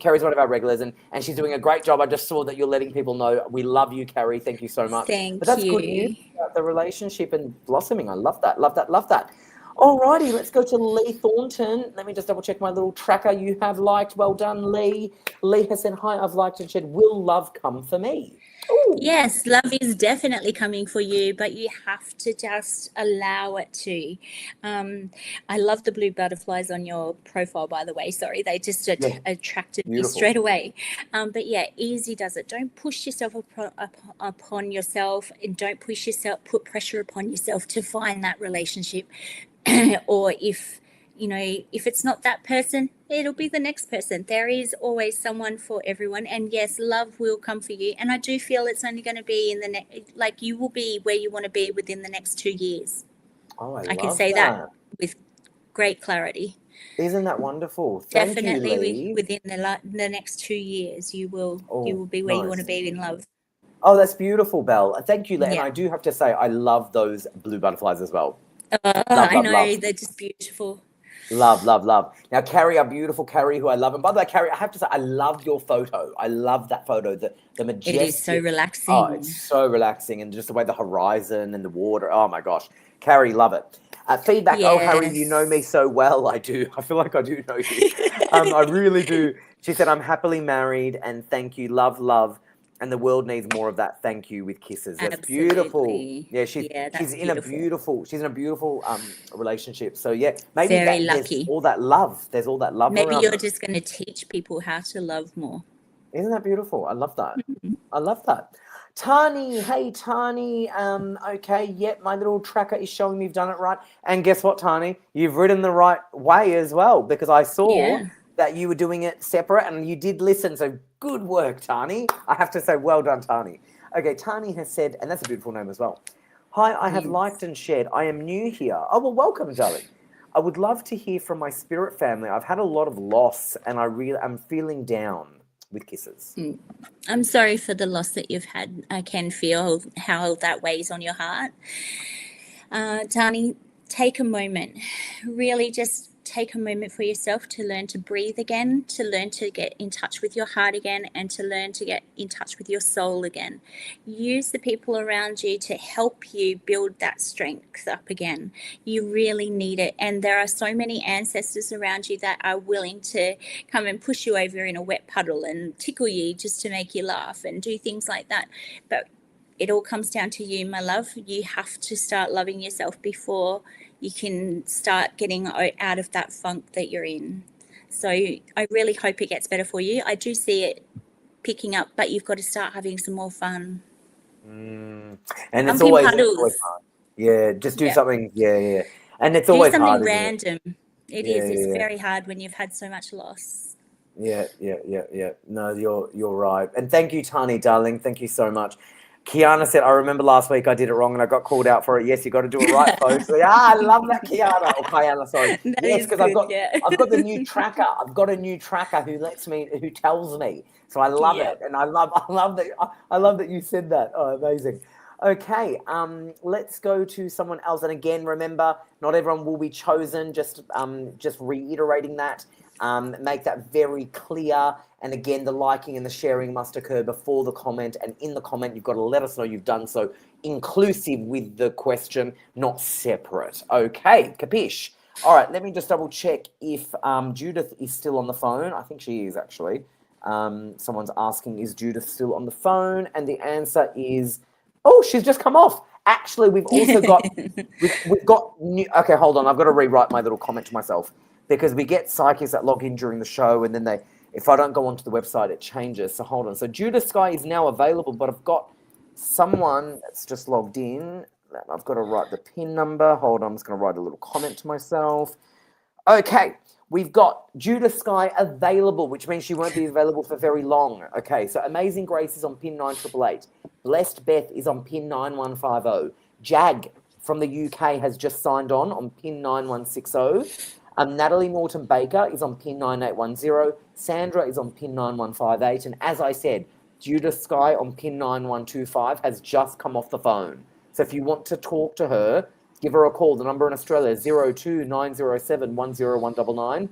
Carrie's one of our regulars, and she's doing a great job. I just saw that you're letting people know we love you, Carrie. Thank you so much. But that's good news about the relationship and blossoming. I love that. Love that. Love that. Alrighty, let's go to Lee Thornton. Let me just double check my little tracker. You have liked. Well done, Lee. Lee has said, hi, I've liked and shared. Will love come for me? Ooh. Yes, love is definitely coming for you, but you have to just allow it to. I love the blue butterflies on your profile, by the way. Sorry, they just attracted me straight away. But yeah, easy does it. Don't push yourself upon yourself, and don't put pressure upon yourself to find that relationship. Or if it's not that person, it'll be the next person. There is always someone for everyone, and yes, love will come for you. And I do feel it's only going to be in the next, you will be where you want to be within the next 2 years. Oh, I can say that with great clarity. Isn't that wonderful? Definitely, Lee. Within the next 2 years, you will be where you want to be in love. Oh, that's beautiful, Belle. Thank you, Lee. And I do have to say, I love those blue butterflies as well. Love. They're just beautiful. Love. Now, Carrie, our beautiful Carrie, who I love. And by the way, Carrie, I have to say, I love your photo. I love that photo. The majestic. It is so relaxing. Oh, it's so relaxing. And just the way the horizon and the water. Oh, my gosh. Carrie, love it. Feedback. Yes. Oh, Harry, you know me so well. I do. I feel like I do know you. I really do. She said, I'm happily married and thank you. Love. And the world needs more of that. Thank you with kisses. That's beautiful. Yeah, she's in a beautiful relationship. So yeah, maybe very lucky. There's all that love. Maybe you're just going to teach people how to love more. Isn't that beautiful? I love that. I love that. Tani, hey Tani. Okay, yep, my little tracker is showing me you've done it right. And guess what, Tani? You've written the right way as well, because I saw that you were doing it separate and you did listen. So good work, Tani. I have to say, well done, Tani. Okay, Tani has said, and that's a beautiful name as well. Hi, I have liked and shared. I am new here. Oh, well, welcome, darling. I would love to hear from my spirit family. I've had a lot of loss and I'm feeling down. With kisses. I'm sorry for the loss that you've had. I can feel how that weighs on your heart. Tani, take a moment. Really just take a moment for yourself to learn to breathe again, to learn to get in touch with your heart again, and to learn to get in touch with your soul again. Use the people around you to help you build that strength up again. You really need it. And there are so many ancestors around you that are willing to come and push you over in a wet puddle and tickle you just to make you laugh and do things like that. But it all comes down to you, my love. You have to start loving yourself before you can start getting out of that funk that you're in. So I really hope it gets better for you. I do see it picking up, but you've got to start having some more fun. And it's Pumping always puddles. hard. Yeah, just do Yeah. something. Yeah. And it's Do always something hard, isn't it? random. It Yeah, is. It's yeah. very hard when you've had so much loss. Yeah. No, you're right. And thank you, Tani, darling. Thank you so much. Kiana said, I remember last week I did it wrong and I got called out for it. Yes, you got to do it right, folks. I love that, Kiana. Or Kiana, sorry. That Yes, is because good, I've got the new tracker. I've got a new tracker who tells me. So I love Yeah. it. And I love that you said that. Oh, amazing. Okay, let's go to someone else. And again, remember, not everyone will be chosen. Just reiterating that. Make that very clear. And again, the liking and the sharing must occur before the comment. And in the comment, you've got to let us know you've done so, inclusive with the question, not separate. Okay, capiche? All right, let me just double check if Judith is still on the phone. I think she is, actually. Someone's asking, is Judith still on the phone? And the answer is, oh, she's just come off. Actually, we've also got, we've got new, okay, hold on. I've got to rewrite my little comment to myself, because we get psychics that log in during the show, and then if I don't go onto the website, it changes. So hold on. So Judith Sky is now available, but I've got someone that's just logged in. I've got to write the PIN number. Hold on. I'm just going to write a little comment to myself. Okay. We've got Judith Sky available, which means she won't be available for very long. Okay. So Amazing Grace is on PIN 9888. Blessed Beth is on PIN 9150. Jag from the UK has just signed on PIN 9160. Natalie Morton Baker is on PIN 9810. Sandra is on PIN 9158. And as I said, Judith Sky on PIN 9125 has just come off the phone. So if you want to talk to her, give her a call. The number in Australia is 02907 10199.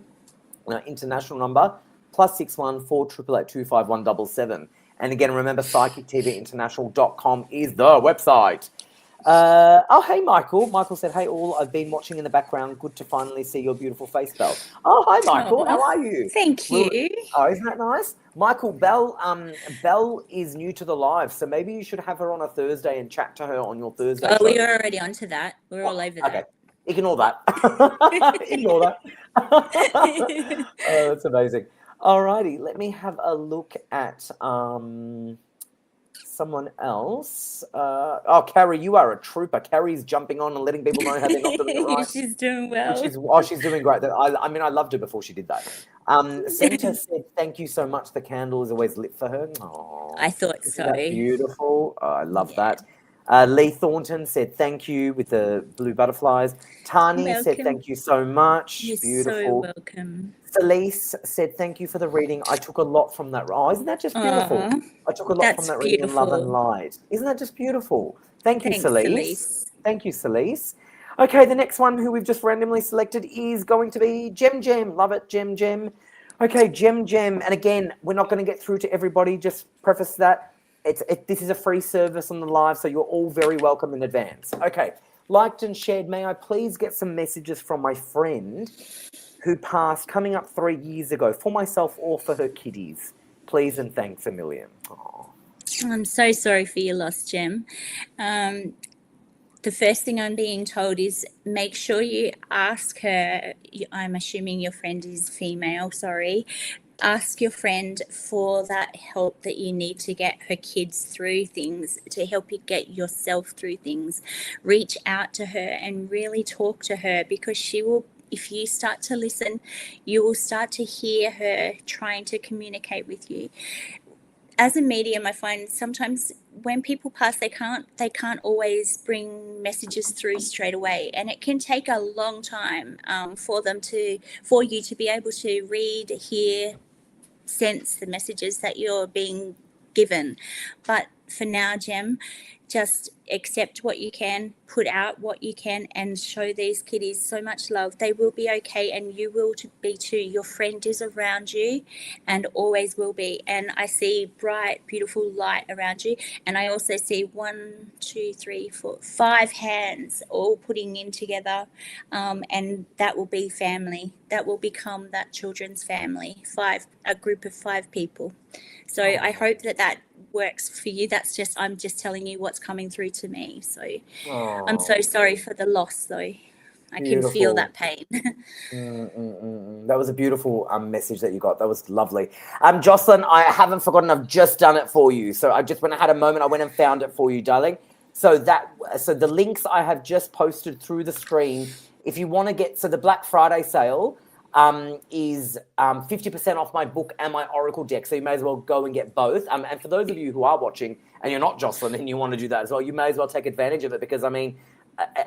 International number +61 488 25177. And again, remember, psychictvinternational.com is the website. Oh, hey, Michael. Michael said, hey, all. I've been watching in the background. Good to finally see your beautiful face, Belle. Oh, hi, Michael. How are you? Thank you. Oh, isn't that nice? Michael, Belle is new to the live, so maybe you should have her on a Thursday and chat to her on your Thursday show. We are already onto that. We're all over that. Okay. Ignore that. Ignore that. Oh, that's amazing. All righty. Let me have a look at someone else. Carrie, you are a trooper. Carrie's jumping on and letting people know how they're not doing it right. She's doing well. She's doing great. I mean, I loved her before she did that. Senta said, thank you so much. The candle is always lit for her. Aww. I thought so. That's beautiful. Oh, I love that. Lee Thornton said, thank you with the blue butterflies. Tani said, thank you so much. You're beautiful. So welcome. Felice said, thank you for the reading. I took a lot from that. Oh, isn't that just beautiful? I took a lot from that reading in Love and Light. Isn't that just beautiful? Thank you, Felice. Thank you, Felice. Okay, the next one who we've just randomly selected is going to be Gem. Love it, Gem. Okay, Gem. And again, we're not going to get through to everybody. Just preface that. This is a free service on the live, so you're all very welcome in advance. Okay, liked and shared. May I please get some messages from my friend who passed coming up 3 years ago, for myself or for her kiddies? Please and thanks a million. Aww. I'm so sorry for your loss, Gem. The first thing I'm being told is make sure you ask her. I'm assuming your friend is female, sorry. Ask your friend for that help that you need to get her kids through things, to help you get yourself through things. Reach out to her and really talk to her, because she will, if you start to listen, you will start to hear her trying to communicate with you. As a medium, I find sometimes when people pass, they can't always bring messages through straight away, and it can take a long time for you to be able to read, hear, sense the messages that you're being given. But for now, Jem, just accept what you can, put out what you can, and show these kiddies so much love. They will be okay, and you will be too. Your friend is around you and always will be. And I see bright, beautiful light around you. And I also see 1, 2, 3, 4, 5 hands all putting in together. And that will be family. That will become that children's family, a group of 5 people. So I hope that works for you. I'm just telling you what's coming through to me. So I'm so sorry for the loss, though. I can feel that pain. That was a beautiful message that you got. That was lovely. Jocelyn, I haven't forgotten. I've just done it for you. So when I had a moment, I went and found it for you, darling. So the links I have just posted through the screen. If you want to get, the Black Friday sale is 50% off my book and my Oracle deck. So you may as well go and get both. And for those of you who are watching and you're not Jocelyn and you want to do that as well, you may as well take advantage of it, because I mean,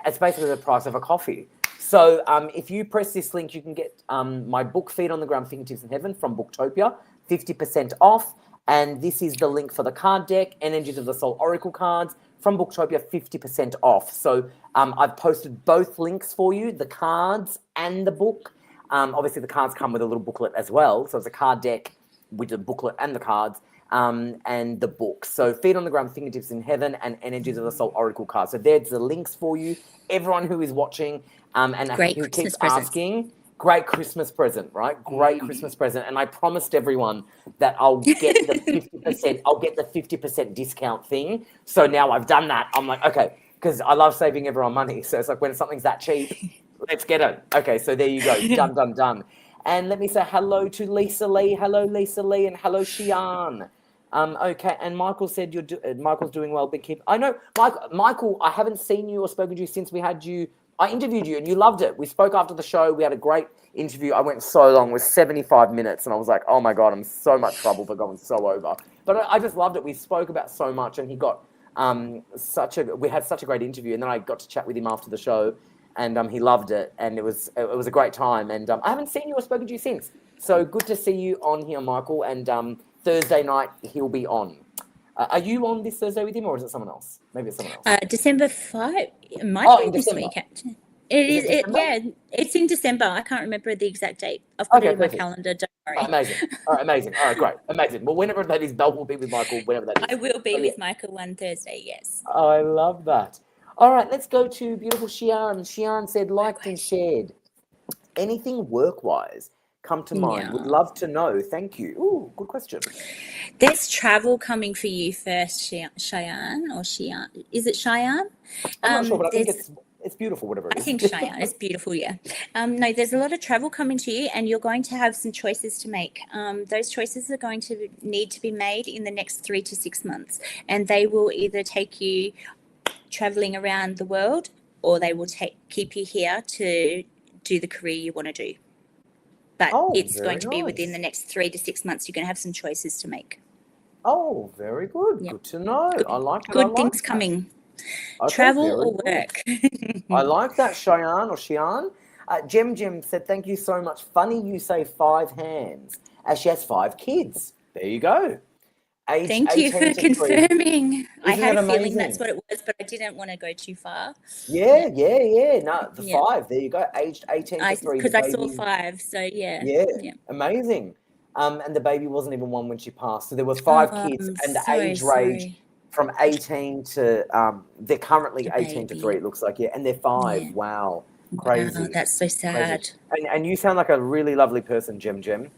it's basically the price of a coffee. So if you press this link, you can get my book, Feet on the Ground, Fingertips in Heaven, from Booktopia, 50% off. And this is the link for the card deck, Energies of the Soul Oracle cards, from Booktopia, 50% off. So I've posted both links for you, the cards and the book. Obviously, the cards come with a little booklet as well. So it's a card deck with the booklet and the cards and the book. So Feet on the Ground, Fingertips in Heaven, and Energies of the Soul Oracle cards. So there's the links for you. Everyone who is watching and who keeps asking, great Christmas present, right? Great Christmas present. And I promised everyone that I'll get the 50%. I'll get the 50% discount thing. So now I've done that. I'm like, okay, because I love saving everyone money. So it's like when something's that cheap, let's get it. Okay, so there you go. Done. And let me say hello to Lisa Lee. Hello, Lisa Lee, and hello, Shian. Okay, and Michael said Michael's doing well. Big keep. I know, Michael. I haven't seen you or spoken to you since we had you. I interviewed you, and you loved it. We spoke after the show. We had a great interview. I went so long, it was 75 minutes, and I was like, oh my god, I'm so much trouble for going so over. But I just loved it. We spoke about so much, and he got we had such a great interview, and then I got to chat with him after the show. And he loved it, and it was a great time. And I haven't seen you or spoken to you since. So good to see you on here, Michael. And Thursday night he'll be on. Are you on this Thursday with him, or is it someone else? Maybe it's someone else. December 5. It might be this week. It is. Yeah, it's in December. I can't remember the exact date. I've got it in my calendar. Don't worry. Oh, amazing. All right, amazing. All right, great, amazing. Well, whenever that is, Belle will be with Michael. Whenever that is, I will be with Michael one Thursday. Yes. Oh, I love that. All right, let's go to beautiful Shian. Shian said, liked and shared. Anything work-wise come to mind? Yeah. Would love to know. Thank you. Ooh, good question. There's travel coming for you first, Cheyenne or Shian. Is it Cheyenne? I'm not sure, but I think it's beautiful, whatever it is. I think Cheyenne is beautiful, yeah. No, there's a lot of travel coming to you, and you're going to have some choices to make. Those choices are going to need to be made in the next 3 to 6 months, and they will either take you traveling around the world, or they will keep you here to do the career you want to do. But it's going to be within the next 3 to 6 months. You're going to have some choices to make. Oh, very good. Yep. Good to know. I like it. Good things coming. Okay, travel or work. I like that, Cheyenne or Shian. Jem said, thank you so much. Funny you say 5 hands, as she has 5 kids. There you go. Thank you for confirming. I had a feeling that's what it was, but I didn't want to go too far. Yeah. No, the 5. There you go. Aged 18 to 3. Because I saw 5, so yeah. Yeah. Amazing. And the baby wasn't even 1 when she passed. So there were 5 kids, and the age range from 18 to they're currently 18 to 3. It looks like, and they're 5. Yeah. Wow, crazy. Wow, that's so sad. And you sound like a really lovely person, Jem.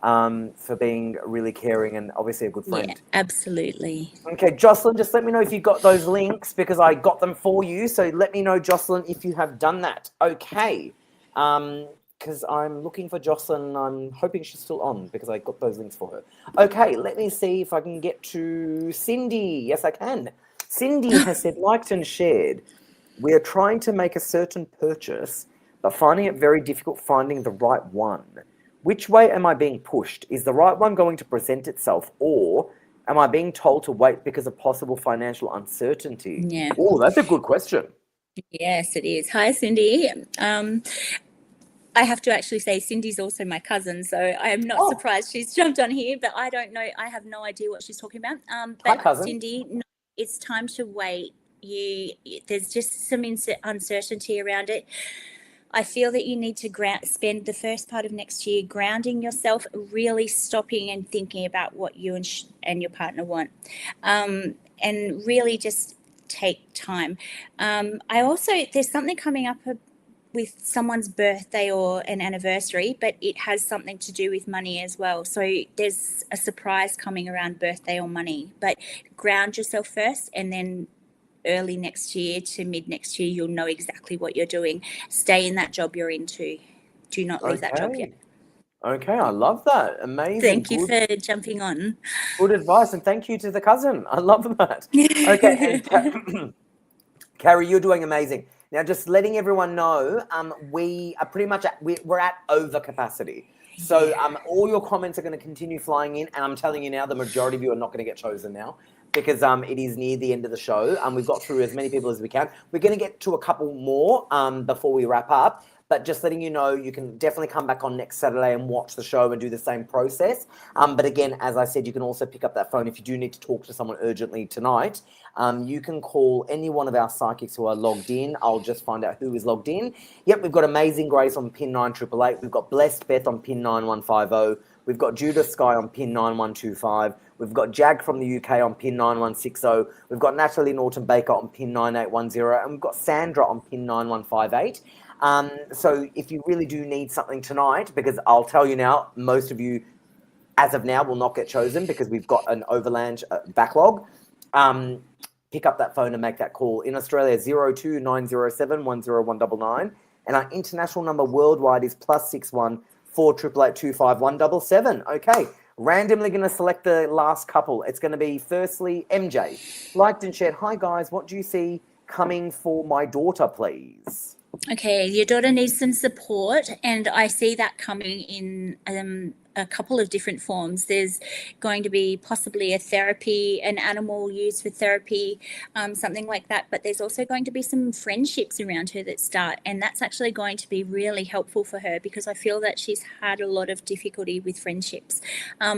For being really caring and obviously a good friend. Yeah, absolutely. Okay, Jocelyn, just let me know if you got those links, because I got them for you. So let me know, Jocelyn, if you have done that. Okay. Because I'm looking for Jocelyn. I'm hoping she's still on, because I got those links for her. Okay, let me see if I can get to Cindy. Yes, I can. Cindy has said, liked and shared. We are trying to make a certain purchase, but finding it very difficult finding the right one. Which way am I being pushed? Is the right one going to present itself, or am I being told to wait because of possible financial uncertainty? Yeah. Oh, that's a good question. Yes, it is. Hi, Cindy. I have to actually say Cindy's also my cousin, so I am not Oh, surprised she's jumped on here, but I don't know. I have no idea what she's talking about. hi, But cousin. Cindy, no, it's time to wait. There's just some uncertainty around it. I feel that you need to spend the first part of next year grounding yourself, really stopping and thinking about what you and your partner want, and really just take time. I also, there's something coming up with someone's birthday or an anniversary, but it has something to do with money as well. So there's a surprise coming around birthday or money, but ground yourself first, and then early next year to mid next year, you'll know exactly what you're doing. Stay in that job you're into. Do not leave that job yet. Okay, I love that. Amazing. Thank you for jumping on. Good advice, and thank you to the cousin. I love that. Okay, and Carrie, you're doing amazing. Now, just letting everyone know, we are pretty much we're at over capacity. So all your comments are going to continue flying in, and I'm telling you now, the majority of you are not going to get chosen now because it is near the end of the show. We've got through as many people as we can. We're going to get to a couple more before we wrap up. But just letting you know, you can definitely come back on next Saturday and watch the show and do the same process. But again, as I said, you can also pick up that phone if you do need to talk to someone urgently tonight. You can call any one of our psychics who are logged in. I'll just find out who is logged in. Yep, we've got Amazing Grace on pin 9888. We've got Blessed Beth on pin 9150. We've got Judith Sky on pin 9125. We've got Jag from the UK on pin 9160. We've got Natalie Norton Baker on pin 9810. And we've got Sandra on pin 9158. So if you really do need something tonight, because I'll tell you now, most of you, as of now, will not get chosen because we've got an overland backlog. Pick up that phone and make that call. In Australia, 02907 10199. And our international number worldwide is +61 488 25177. Okay, randomly going to select the last couple. It's going to be firstly MJ. Liked and shared. Hi guys, what do you see coming for my daughter, please? Okay, your daughter needs some support, and I see that coming in a couple of different forms. There's going to be possibly a therapy, an animal used for therapy, something like that, but there's also going to be some friendships around her that start, and that's actually going to be really helpful for her because I feel that she's had a lot of difficulty with friendships.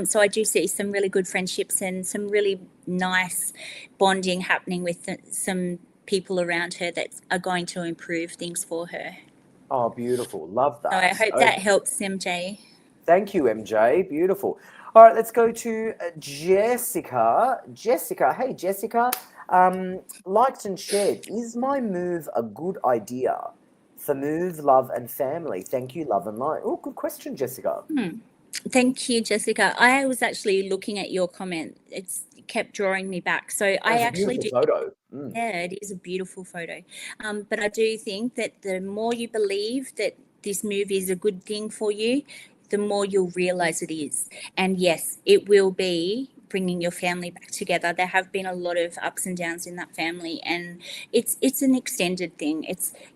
So I do see some really good friendships and some really nice bonding happening with some people around her that are going to improve things for her. Oh, beautiful. Love that. So I hope that helps, MJ. Thank you, MJ. Beautiful. All right, let's go to Jessica. Jessica, hey, Jessica. Liked and shared. Is my move a good idea for move, love, and family? Thank you, love and light. Oh, good question, Jessica. Thank you, Jessica. I was actually looking at your comment. It's kept drawing me back. So I actually do. Photo. Yeah, it is a beautiful photo. But I do think that the more you believe that this move is a good thing for you, the more you'll realize it is. And yes, it will be bringing your family back together. There have been a lot of ups and downs in that family, and it's an extended thing.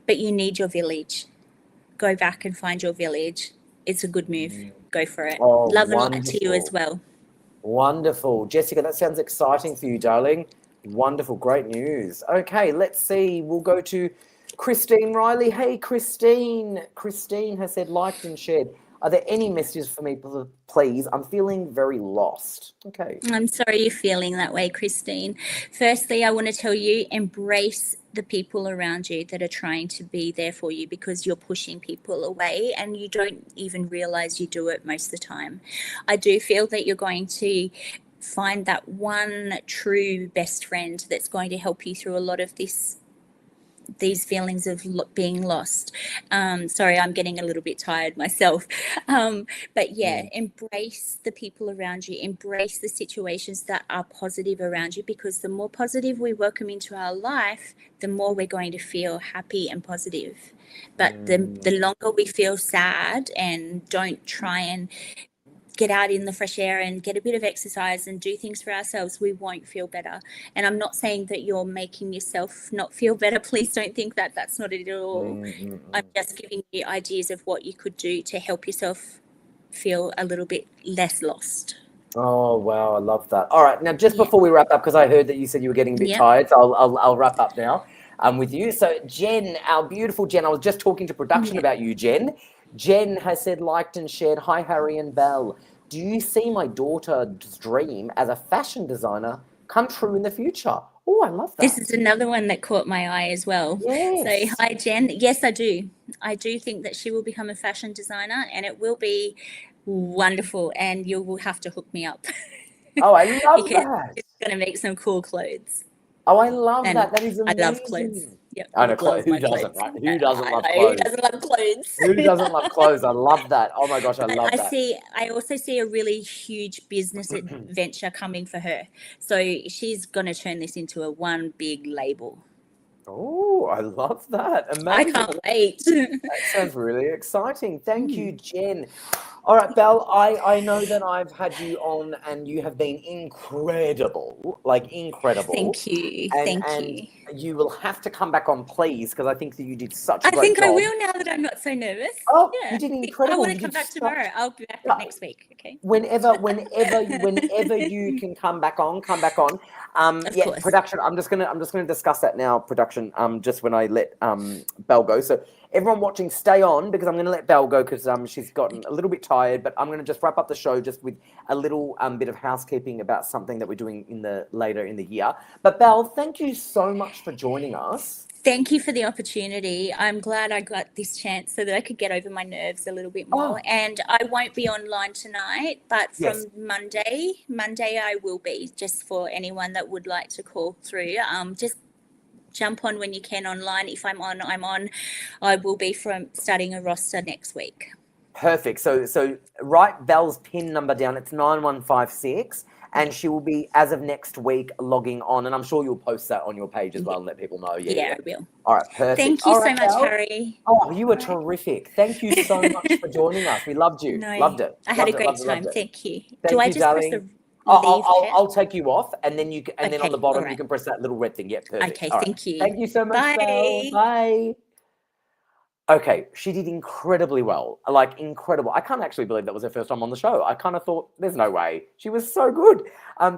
But you need your village. Go back and find your village. It's a good move. Go for it. Oh, love and light to you as well. Wonderful. Jessica, that sounds exciting for you, darling. Wonderful. Great news. Okay, let's see. We'll go to Christine Riley. Hey, Christine. Christine has said, liked and shared. Are there any messages for me, please? I'm feeling very lost. Okay. I'm sorry you're feeling that way, Christine. Firstly, I want to tell you, embrace the people around you that are trying to be there for you because you're pushing people away and you don't even realize you do it most of the time. I do feel that you're going to find that one true best friend that's going to help you through a lot of these feelings of being lost. Sorry, I'm getting a little bit tired myself. But yeah, embrace the people around you, embrace the situations that are positive around you, because the more positive we welcome into our life, the more we're going to feel happy and positive. But the longer we feel sad and don't try and get out in the fresh air and get a bit of exercise and do things for ourselves, we won't feel better. And I'm not saying that you're making yourself not feel better. Please don't think that. That's not it at all. I'm just giving you ideas of what you could do to help yourself feel a little bit less lost. Oh, wow. I love that. All right. Now, just before we wrap up, because I heard that you said you were getting a bit tired, so I'll wrap up now with you. So Jen, our beautiful Jen, I was just talking to production about you, Jen. Jen has said, liked and shared, hi, Harry and Belle. Do you see my daughter's dream as a fashion designer come true in the future? Oh, I love that. This is another one that caught my eye as well. Yes. So, hi, Jen. Yes, I do. I do think that she will become a fashion designer, and it will be wonderful. And you will have to hook me up. Oh, I love because that. it's going to make some cool clothes. Oh, I love And that. That is I amazing. love clothes. Yep, I know, love who my doesn't, clothes. right? Who doesn't I love know, clothes? who doesn't love clothes? Who doesn't love clothes? I love that. Oh my gosh, I love that. I also see a really huge business adventure coming for her. So she's going to turn this into a one big label. Oh, I love that. I Amazing. can't wait. That sounds really exciting. Thank you, Jen. All right, Belle, I know that I've had you on and you have been incredible, like incredible. Thank you. And Thank you. you will have to come back on, please, because I think that you did such a I great think job. I will now that I'm not so nervous. Oh, Yeah. you did I incredible. want You to come did back such- tomorrow. I'll be back Yeah. next week. Okay. Whenever you can come back on, come back on. Of Yeah, course. production. I'm just gonna discuss that now, production. Just when I let Belle go. So everyone watching, stay on because I'm gonna let Belle go because she's gotten a little bit tired. But I'm gonna just wrap up the show just with a little bit of housekeeping about something that we're doing later in the year. But Belle, thank you so much for joining us. Thank you for the opportunity. I'm glad I got this chance so that I could get over my nerves a little bit more. Oh. And I won't be online tonight, but from Yes. Monday I will be, just for anyone that would like to call through. Just jump on when you can online. If I'm on, I'm on. I will be from starting a roster next week. Perfect. So write Belle's PIN number down. It's 9156. And she will be, as of next week, logging on. And I'm sure you'll post that on your page as well and let people know. Yeah, I will. All right, perfect. Thank you All so right, much, Belle. Harry. Oh, you were terrific. Thank you so much for joining us. We loved you. No, Loved it. I had a Loved it, great loved it, loved time. it. Thank you. Thank Do I you, just press darling. the leave chat? I'll take you off, and then and then on Okay, the bottom all you can right. press that little red thing. Yeah, perfect. Okay, All right. thank you. Thank you so much, Belle. Bye. Bye. Okay, she did incredibly well, like incredible. I can't actually believe that was her first time on the show. I kind of thought, there's no way. She was so good.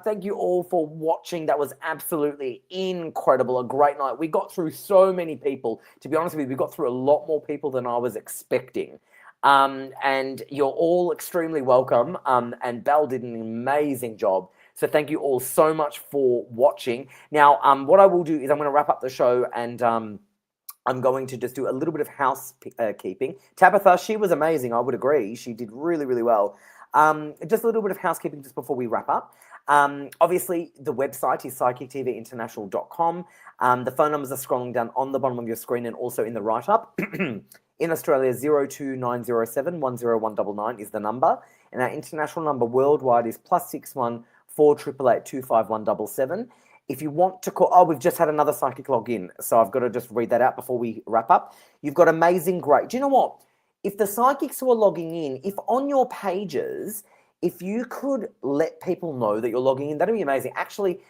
Thank you all for watching. That was absolutely incredible. A great night. We got through so many people. To be honest with you, we got through a lot more people than I was expecting. And you're all extremely welcome. And Belle did an amazing job. So thank you all so much for watching. Now, what I will do is I'm going to wrap up the show and I'm going to just do a little bit of housekeeping. Tabitha, she was amazing. I would agree. She did really, really well. Just a little bit of housekeeping just before we wrap up. Obviously, the website is psychictvinternational.com. The phone numbers are scrolling down on the bottom of your screen and also in the write-up. In Australia, 02907 10199 is the number. And our international number worldwide is +61 488 25177. If you want to call, we've just had another psychic login, so I've got to just read that out before we wrap up. You've got amazing, great. Do you know what? If the psychics who are logging in, if on your pages, if you could let people know that you're logging in, that'd be amazing. Actually,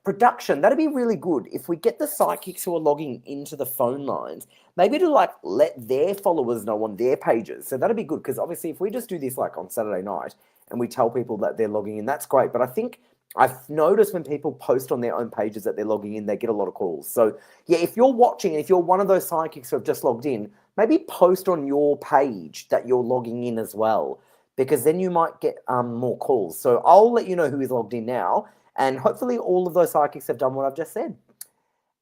production, that'd be really good. If we get the psychics who are logging into the phone lines, maybe to like let their followers know on their pages. So that'd be good because obviously if we just do this like on Saturday night and we tell people that they're logging in, that's great. But I think I've noticed when people post on their own pages that they're logging in, they get a lot of calls. So yeah, if you're watching and if you're one of those psychics who have just logged in, maybe post on your page that you're logging in as well, because then you might get more calls. So I'll let you know who is logged in now, and hopefully all of those psychics have done what I've just said.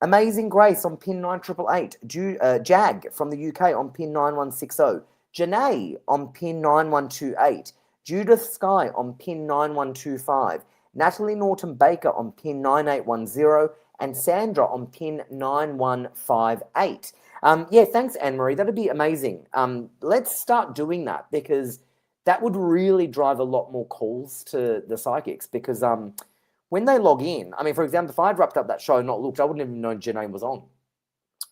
Amazing Grace on pin 9888. Jag from the UK on pin 9160. Janae on pin 9128. Judith Sky on pin 9125. Natalie Norton Baker on pin 9810. And Sandra on pin 9158. Yeah, thanks, Anne-Marie. That'd be amazing. Let's start doing that because that would really drive a lot more calls to the psychics because when they log in, I mean, for example, if I'd wrapped up that show and not looked, I wouldn't even know Janae was on.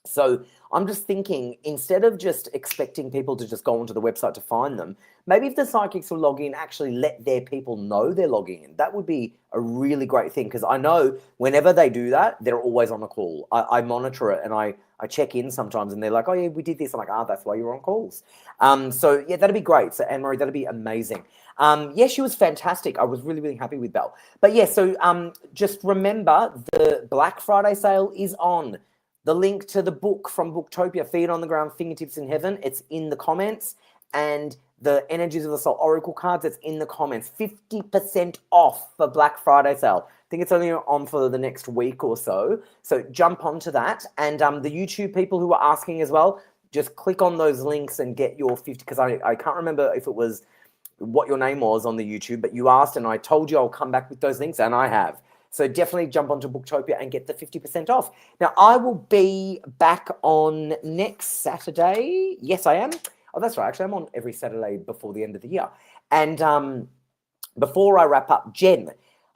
So I'm just thinking, instead of just expecting people to just go onto the website to find them, maybe if the psychics will log in, actually let their people know they're logging in. That would be a really great thing because I know whenever they do that, they're always on a call. I monitor it and I check in sometimes and they're like, oh yeah, we did this. I'm like, that's why you're on calls. So yeah, that'd be great. So Anne-Marie, that'd be amazing. Yeah, she was fantastic. I was really, really happy with Belle. But yeah, so just remember the Black Friday sale is on. the link to the book from Booktopia, Feet on the Ground, Fingertips in Heaven, it's in the comments. And the Energies of the Soul Oracle cards, it's in the comments. 50% off for Black Friday sale. I think it's only on for the next week or so. So jump onto that. And the YouTube people who are asking as well, just click on those links and get your 50, because I can't remember if it was what your name was on the YouTube, but you asked and I told you I'll come back with those links, and I have. So definitely jump onto Booktopia and get the 50% off. Now, I will be back on next Saturday. Yes, I am. Oh, that's right. Actually, I'm on every Saturday before the end of the year. And before I wrap up, Jen,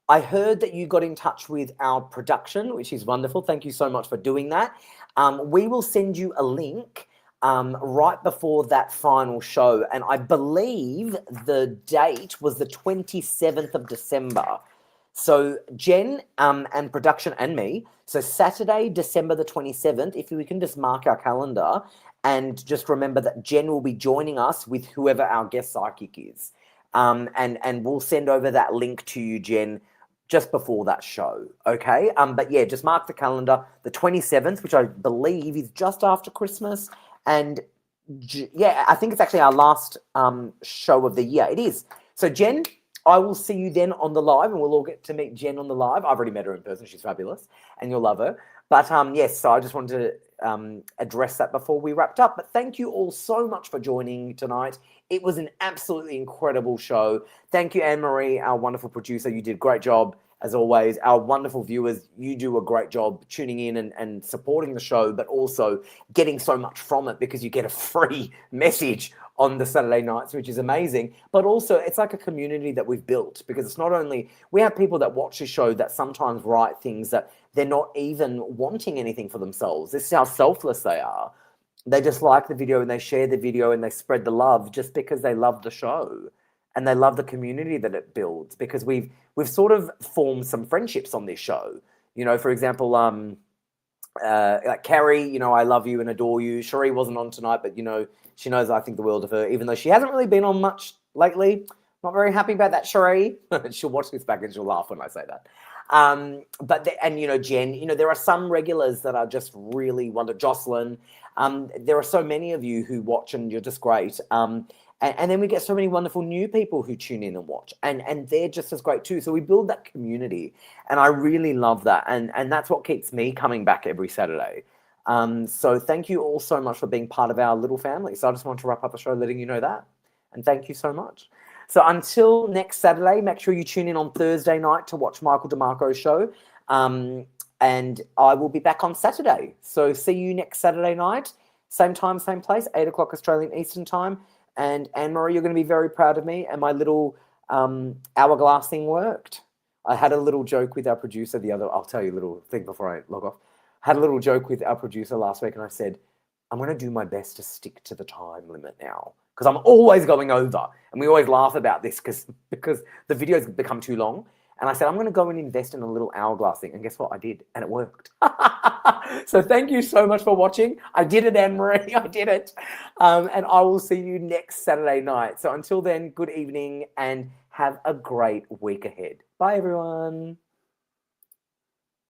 I heard that you got in touch with our production, which is wonderful. Thank you so much for doing that. We will send you a link right before that final show. And I believe the date was the 27th of December. So Jen and production and me, so Saturday, December the 27th, if we can just mark our calendar and just remember that Jen will be joining us with whoever our guest psychic is. And we'll send over that link to you, Jen, just before that show, okay? But yeah, just mark the calendar, the 27th, which I believe is just after Christmas. And yeah, I think it's actually our last show of the year. It is. So Jen, I will see you then on the live, and we'll all get to meet Jen on the live. I've already met her in person. She's fabulous, and you'll love her. But yes, so I just wanted to address that before we wrapped up. But thank you all so much for joining tonight. It was an absolutely incredible show. Thank you, Anne-Marie, our wonderful producer. You did a great job, as always. Our wonderful viewers, you do a great job tuning in and supporting the show, but also getting so much from it because you get a free message on the Saturday nights, which is amazing. But also, it's like a community that we've built, because it's not only, we have people that watch the show that sometimes write things that they're not even wanting anything for themselves. This is how selfless they are. They just like the video and they share the video and they spread the love just because they love the show and they love the community that it builds, because we've sort of formed some friendships on this show. You know, for example, like Carrie, you know, I love you and adore you. Cherie wasn't on tonight, but you know, she knows I think the world of her, even though she hasn't really been on much lately. Not very happy about that, Cherie. She'll watch this back and she'll laugh when I say that. And you know, Jen, you know, there are some regulars that are just really wonderful. Jocelyn, there are so many of you who watch and you're just great. And then we get so many wonderful new people who tune in and watch, and they're just as great too. So we build that community, and I really love that. And that's what keeps me coming back every Saturday. So thank you all so much for being part of our little family. So I just want to wrap up the show letting you know that. And thank you so much. So until next Saturday, make sure you tune in on Thursday night to watch Michael DeMarco's show. And I will be back on Saturday. So see you next Saturday night. Same time, same place, 8 o'clock Australian Eastern Time. And Anne-Marie, you're going to be very proud of me. And my little hourglass thing worked. I had a little joke with our producer I'll tell you a little thing before I log off. Had a little joke with our producer last week, and I said, I'm going to do my best to stick to the time limit now, because I'm always going over. And we always laugh about this because the videos become too long. And I said, I'm going to go and invest in a little hourglass thing. And guess what? I did. And it worked. So thank you so much for watching. I did it, Anne-Marie. I did it. And I will see you next Saturday night. So until then, good evening and have a great week ahead. Bye, everyone.